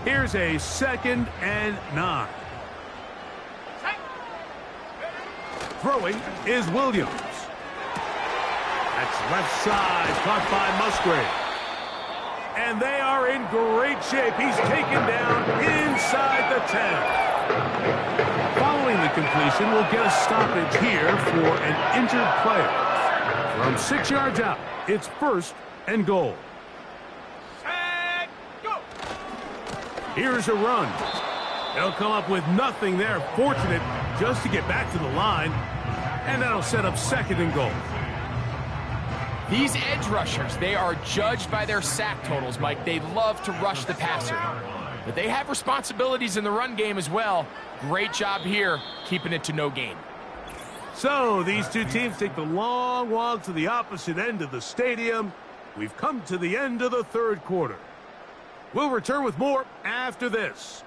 Here's a 2nd and 9. Throwing is Williams. That's left side, caught by Musgrave. And they are in great shape. He's taken down inside the 10. Following the completion, we'll get a stoppage here for an injured player. From 6 yards out, it's 1st and goal. Set, go. Here's a run. They'll come up with nothing there. Fortunate just to get back to the line. And that'll set up 2nd and goal. These edge rushers, they are judged by their sack totals, Mike. They love to rush the passer. But they have responsibilities in the run game as well. Great job here, keeping it to no gain. So these two teams take the long walk to the opposite end of the stadium. We've come to the end of the 3rd quarter. We'll return with more after this.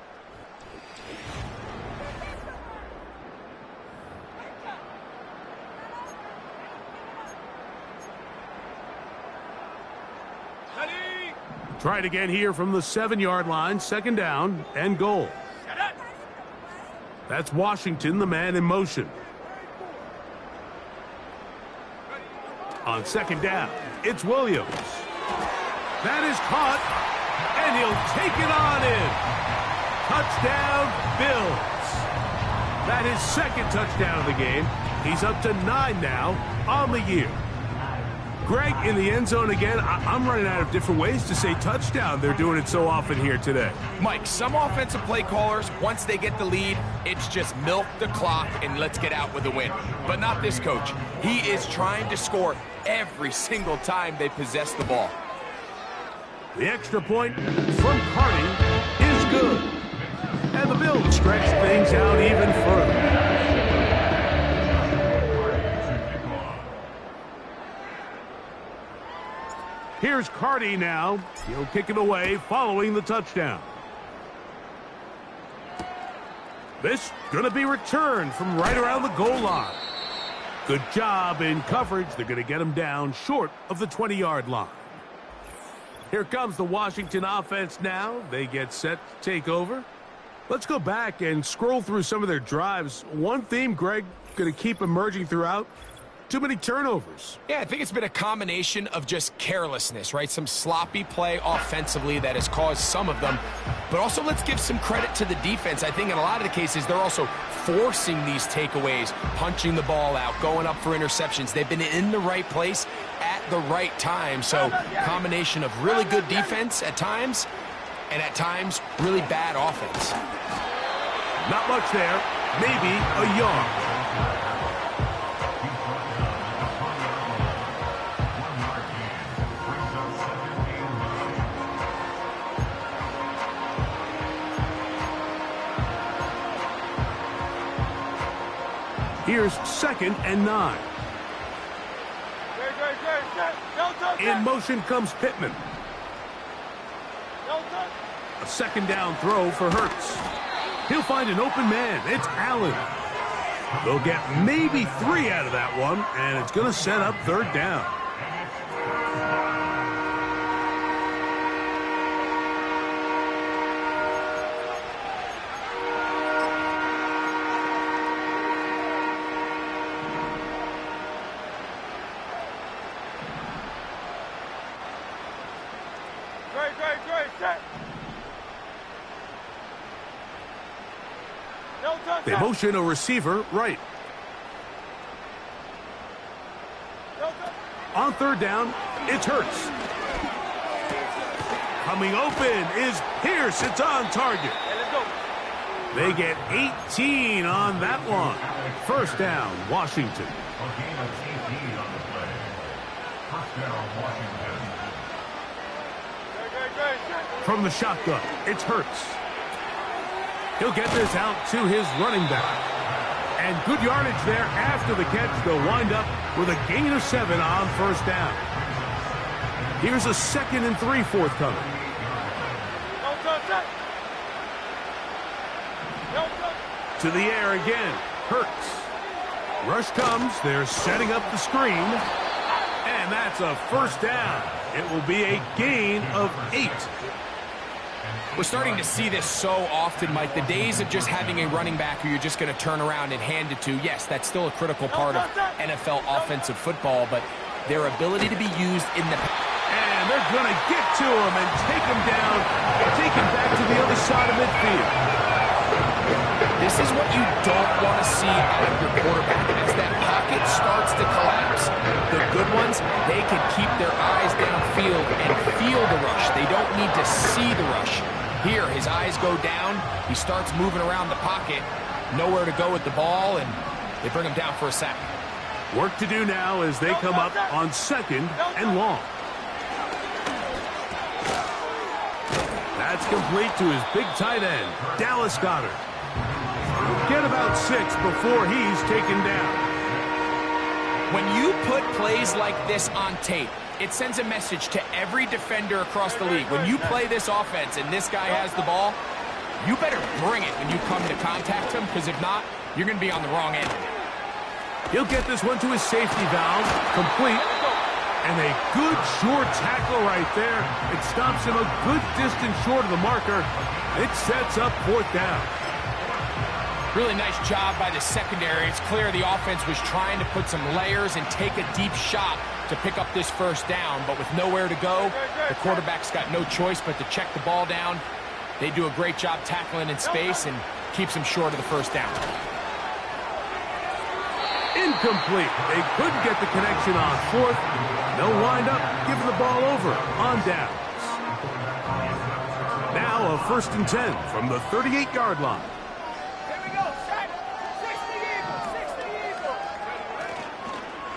Ready? Try it again here from the 7-yard line, 2nd down and goal. Set it. That's Washington, the man in motion. On 2nd down, it's Williams. That is caught, and he'll take it on in. Touchdown, Bills. That is 2nd touchdown of the game. He's up to 9 now on the year. Greg, in the end zone again, I'm running out of different ways to say touchdown. They're doing it so often here today. Mike, some offensive play callers, once they get the lead, it's just milk the clock and let's get out with a win. But not this coach. He is trying to score every single time they possess the ball. The extra point from Carney is good. And the Bills stretch things out even further. Here's Cardi now. He'll kick it away following the touchdown. This going to be returned from right around the goal line. Good job in coverage. They're going to get him down short of the 20-yard line. Here comes the Washington offense now. They get set to take over. Let's go back and scroll through some of their drives. One theme, Greg, going to keep emerging throughout. Too many turnovers. Yeah, I think it's been a combination of just carelessness, right? Some sloppy play offensively that has caused some of them. But also, let's give some credit to the defense. I think in a lot of the cases, they're also forcing these takeaways, punching the ball out, going up for interceptions. They've been in the right place at the right time. So, combination of really good defense at times, and at times, really bad offense. Not much there. Maybe a yard. Here's 2nd and 9. In motion comes Pittman. A 2nd down throw for Hurts. He'll find an open man. It's Allen. They'll get maybe 3 out of that one, and it's going to set up 3rd down. They motion a receiver right. On 3rd down, it's Hurts. Coming open is Pierce. It's on target. They get 18 on that one. 1st down, Washington. From the shotgun, it's Hurts. He'll get this out to his running back. And good yardage there after the catch. They'll wind up with a gain of 7 on 1st down. Here's a 2nd and 3 forthcoming. To the air again. Hurts. Rush comes. They're setting up the screen. And that's a 1st down. It will be a gain of 8. We're starting to see this so often, Mike. The days of just having a running back who you're just going to turn around and hand it to, yes, that's still a critical part of NFL offensive football, but their ability to be used in the... And they're going to get to him and take him down and take him back to the other side of midfield. This is what you don't want to see out of your quarterback. As that pocket starts to collapse, the good ones, they can keep their eyes downfield and feel the rush. They don't need to see the rush. Here, his eyes go down. He starts moving around the pocket. Nowhere to go with the ball, and they bring him down for a sack. Work to do now as they come up on 2nd and long. That's complete to his big tight end, Dallas Goedert. Get about 6 before he's taken down. When you put plays like this on tape, it sends a message to every defender across the league. When you play this offense and this guy has the ball, you better bring it when you come to contact him, because if not, you're going to be on the wrong end. He'll get this one to his safety valve, complete. And a good short tackle right there. It stops him a good distance short of the marker. It sets up 4th down. Really nice job by the secondary. It's clear the offense was trying to put some layers and take a deep shot to pick up this 1st down, but with nowhere to go, the quarterback's got no choice but to check the ball down. They do a great job tackling in space and keeps him short of the 1st down. Incomplete. They couldn't get the connection on 4th. They'll wind up giving the ball over on downs. Now a 1st and 10 from the 38-yard line.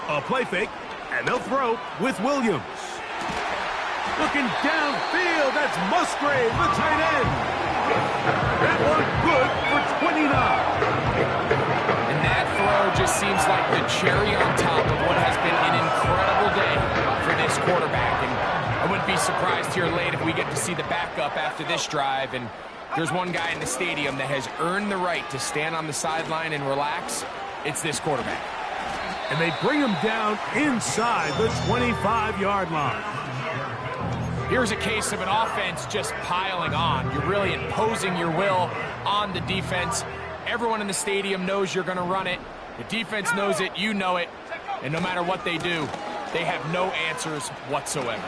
A play fake, and they'll throw with Williams. Looking downfield, that's Musgrave, the tight end. That one good for 29. And that throw just seems like the cherry on top of what has been an incredible day for this quarterback. And I wouldn't be surprised here late if we get to see the backup after this drive. And there's one guy in the stadium that has earned the right to stand on the sideline and relax. It's this quarterback. And they bring him down inside the 25-yard line. Here's a case of an offense just piling on. You're really imposing your will on the defense. Everyone in the stadium knows you're going to run it. The defense knows it, you know it. And no matter what they do, they have no answers whatsoever.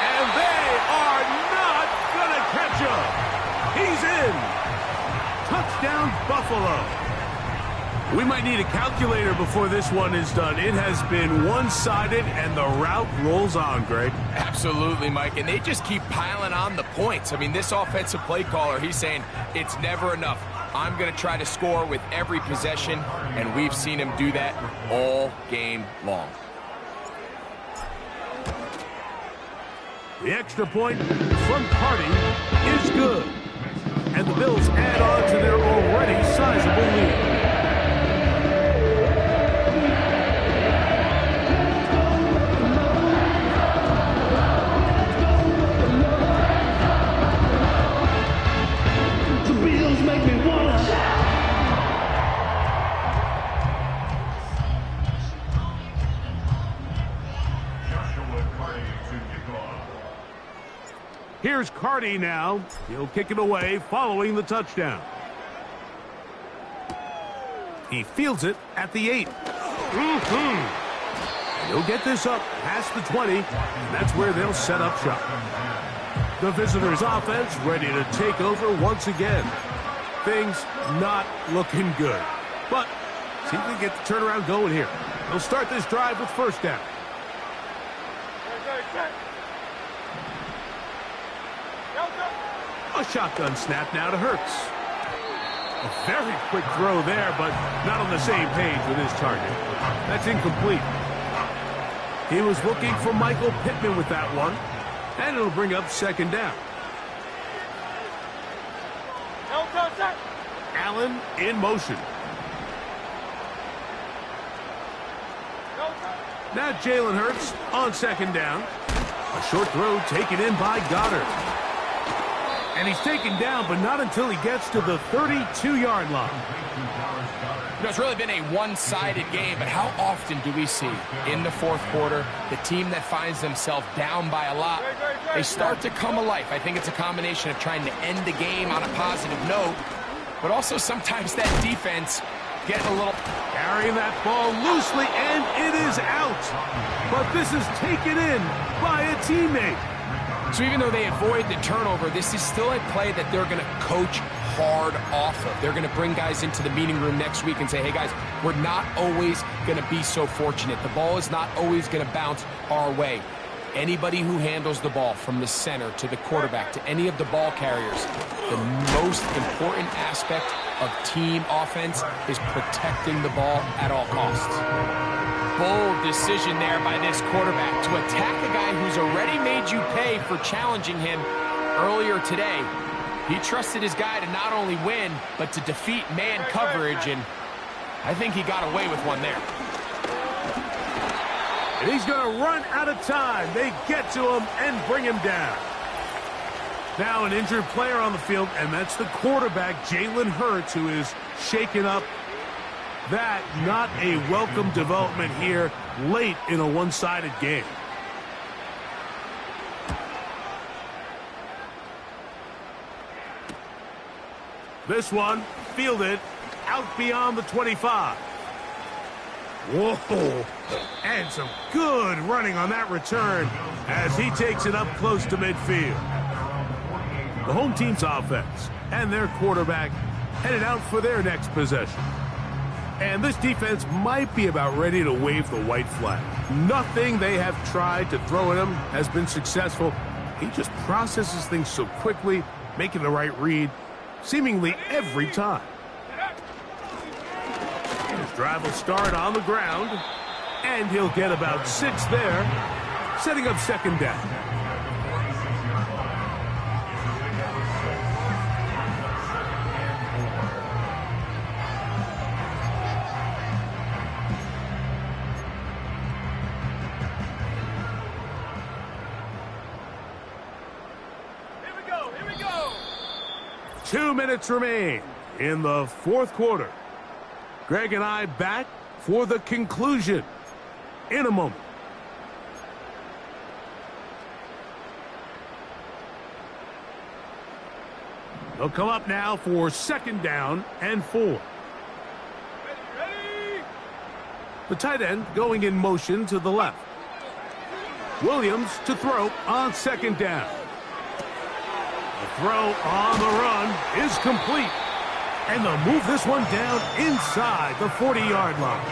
And they are not going to catch him. He's in. Touchdown, Buffalo. We might need a calculator before this one is done. It has been one-sided, and the route rolls on, Greg. Absolutely, Mike. And they just keep piling on the points. I mean, this offensive play caller, he's saying it's never enough. I'm going to try to score with every possession, and we've seen him do that all game long. The extra point from Carty is good. And the Bills add on to their already sizable lead. Here's Carty now. He'll kick it away following the touchdown. He fields it at the 8. He'll get this up past the 20, and that's where they'll set up shop. The visitors' offense ready to take over once again. Things not looking good, but see if they get the turnaround going here. They'll start this drive with first down. A shotgun snap now to Hurts. A very quick throw there, but not on the same page with his target. That's incomplete. He was looking for Michael Pittman with that one, and it'll bring up second down. Allen in motion. Now Jalen Hurts on second down. A short throw taken in by Goddard. And he's taken down, but not until he gets to the 32-yard line. You know, it's really been a one-sided game, but how often do we see in the fourth quarter the team that finds themselves down by a lot, they start to come alive. I think it's a combination of trying to end the game on a positive note, but also sometimes that defense getting a little... Carrying that ball loosely, and it is out. But this is taken in by a teammate. So even though they avoid the turnover, this is still a play that they're going to coach hard off of. They're going to bring guys into the meeting room next week and say, hey guys, we're not always going to be so fortunate. The ball is not always going to bounce our way. Anybody who handles the ball from the center to the quarterback to any of the ball carriers, the most important aspect of team offense is protecting the ball at all costs. Bold decision there by this quarterback to attack a guy who's already made you pay for challenging him earlier today. He trusted his guy to not only win, but to defeat man coverage, and I think he got away with one there. And he's going to run out of time. They get to him and bring him down. Now an injured player on the field, and that's the quarterback, Jalen Hurts, who is shaken up. That not a welcome development here late in a one-sided game. This one fielded out beyond the 25. Whoa, and some good running on that return as he takes it up close to midfield. The home team's offense and their quarterback headed out for their next possession. And this defense might be about ready to wave the white flag. Nothing they have tried to throw at him has been successful. He just processes things so quickly, making the right read, seemingly every time. His drive will start on the ground, and he'll get about 6 there, setting up second down. Here we go. 2 minutes remain in the fourth quarter. Greg and I back for the conclusion in a moment. They'll come up now for second down and 4. Ready. The tight end going in motion to the left. Williams to throw on second down. The throw on the run is complete. And they'll move this one down inside the 40-yard line.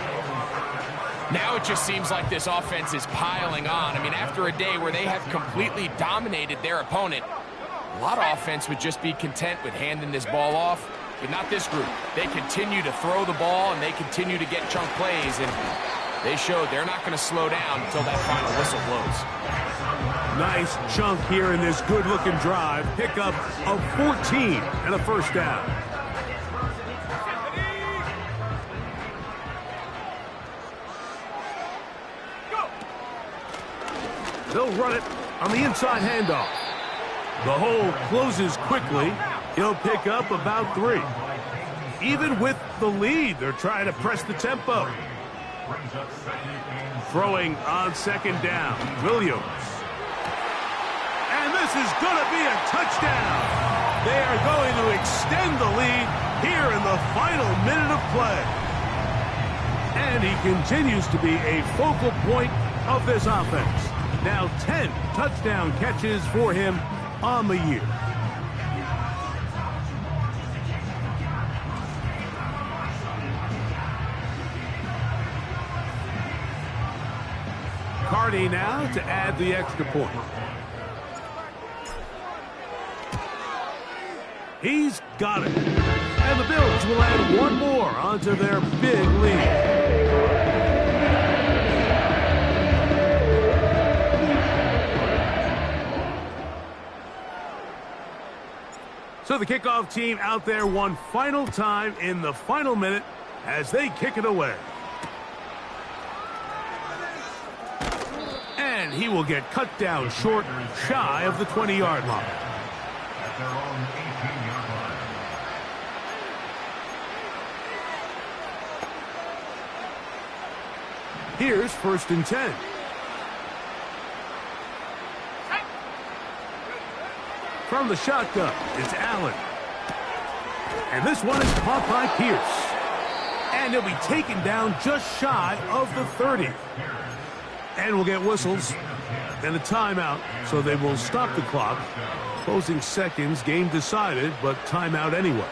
Now it just seems like this offense is piling on. I mean, after a day where they have completely dominated their opponent, a lot of offense would just be content with handing this ball off, but not this group. They continue to throw the ball, and they continue to get chunk plays, and they showed they're not going to slow down until that final whistle blows. Nice chunk here in this good-looking drive. Pickup of 14 and a first down. They'll run it on the inside handoff. The hole closes quickly. He'll pick up about 3. Even with the lead, they're trying to press the tempo. Throwing on second down, Williams. And this is going to be a touchdown. They are going to extend the lead here in the final minute of play. And he continues to be a focal point of this offense. Now 10 touchdown catches for him on the year. Cardi now to add the extra point. He's got it. And the Bills will add one more onto their big lead. So the kickoff team out there one final time in the final minute as they kick it away. And he will get cut down short, shy of the 20-yard line. At their own 18-yard line. Here's 1st and 10. From the shotgun, it's Allen. And this one is caught by Pierce. And he'll be taken down just shy of the 30. And we'll get whistles and a timeout, so they will stop the clock. Closing seconds, game decided, but timeout anyway.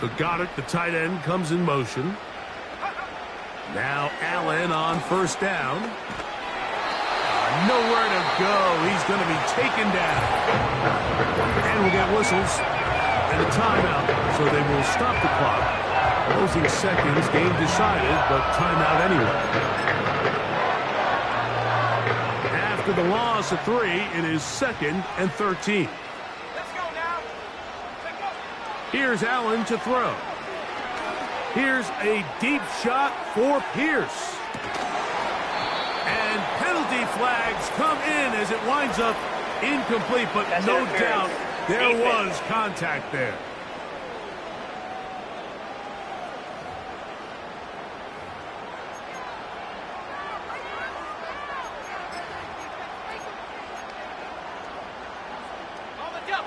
So Goddard, the tight end, comes in motion. Now Allen on 1st down. Nowhere to go. He's going to be taken down. And we'll get whistles and a timeout, so they will stop the clock. Closing seconds, game decided, but timeout anyway. After the loss of 3, it is 2nd and 13. Let's go now. Let's go. Here's Allen to throw. Here's a deep shot for Pierce. And penalty flags come in as it winds up incomplete, but no doubt there was contact there. On the jump.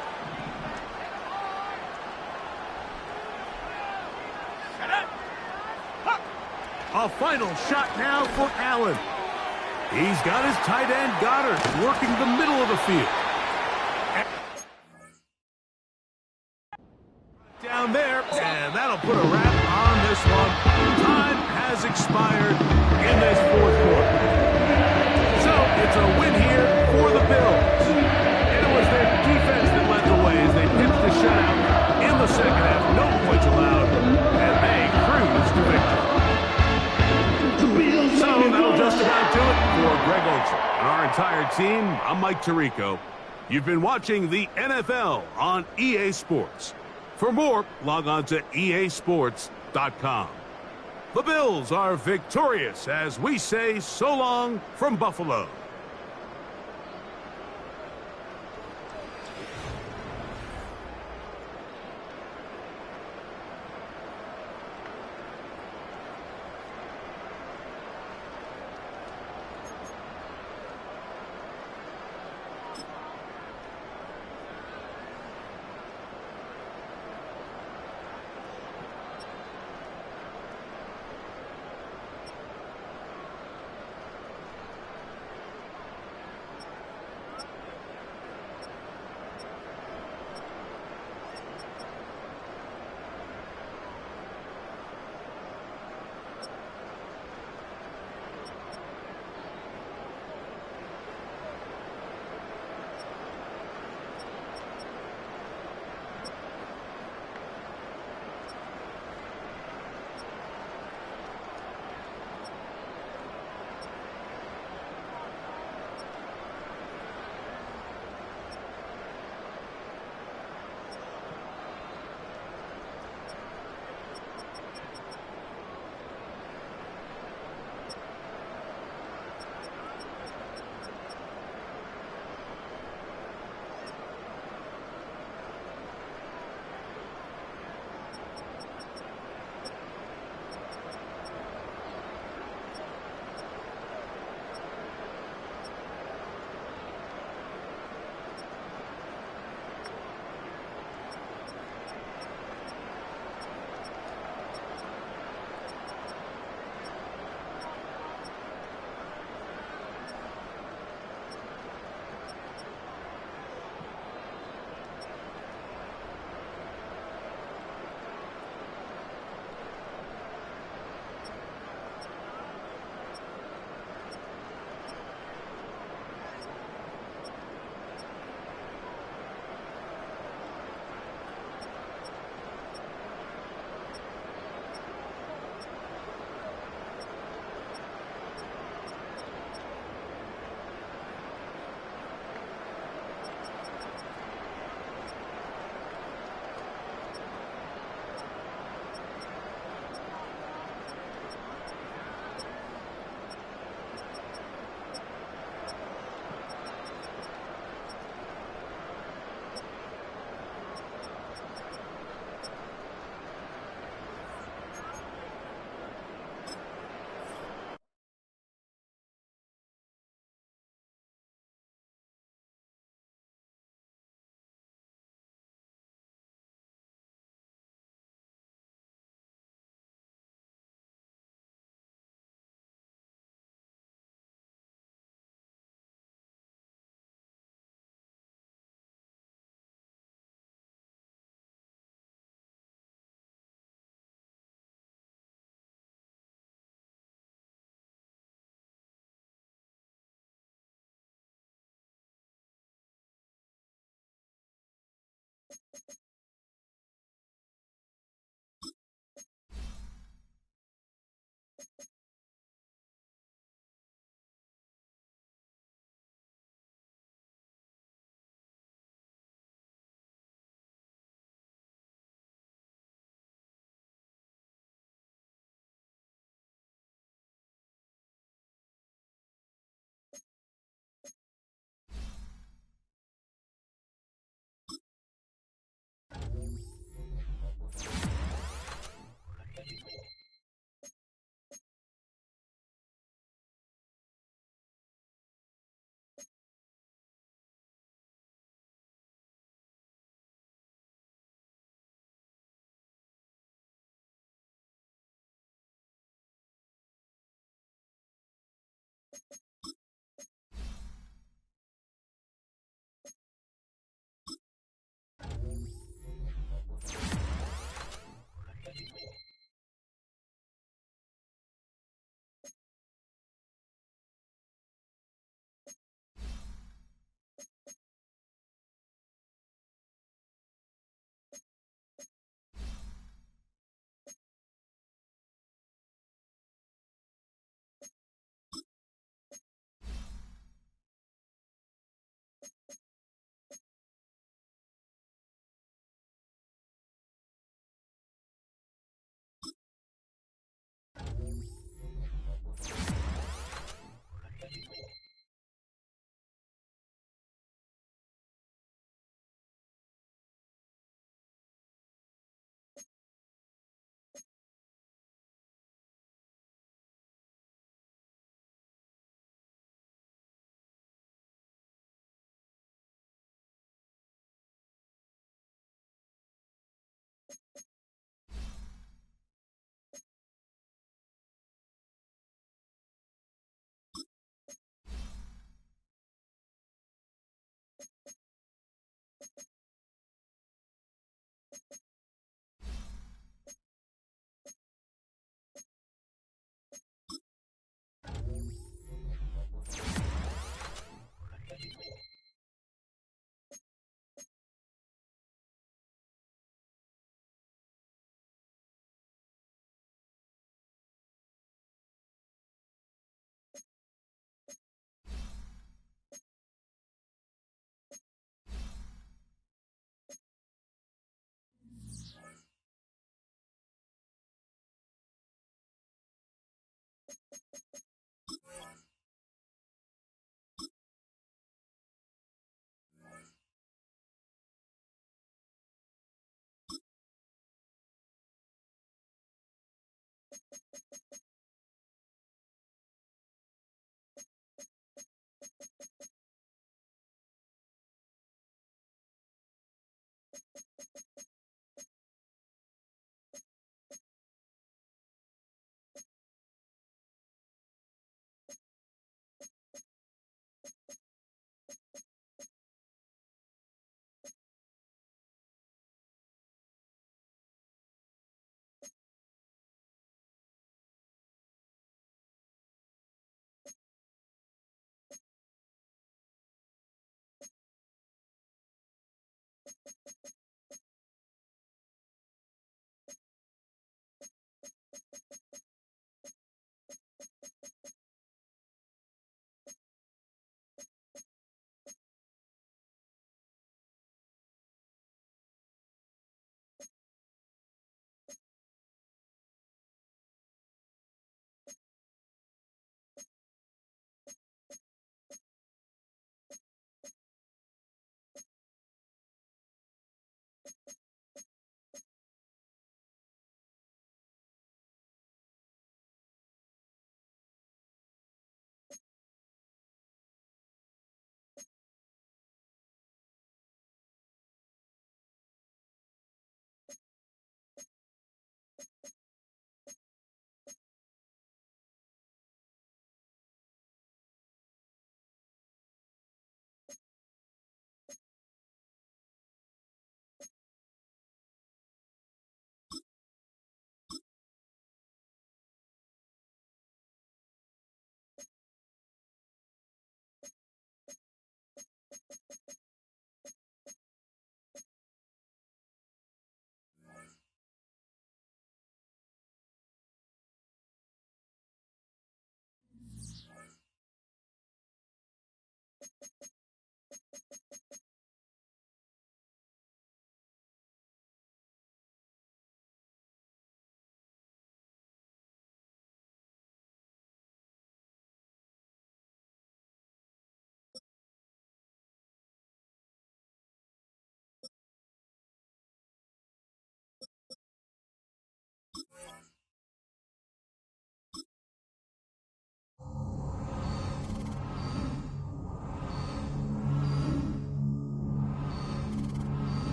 Set up. Huh. A final shot now for Allen. He's got his tight end Goddard working the middle of the field. Down there, and that'll put a wrap on this one. Time has expired in this 4th quarter. So it's a win here for the Bills. And it was their defense that led the way as they pitched the shutout in the 2nd half. No points allowed, and they cruised to victory. So that'll just about do it for Greg Olson and our entire team. I'm Mike Tirico. You've been watching the NFL on EA Sports. For more, log on to easports.com. The Bills are victorious as we say so long from Buffalo.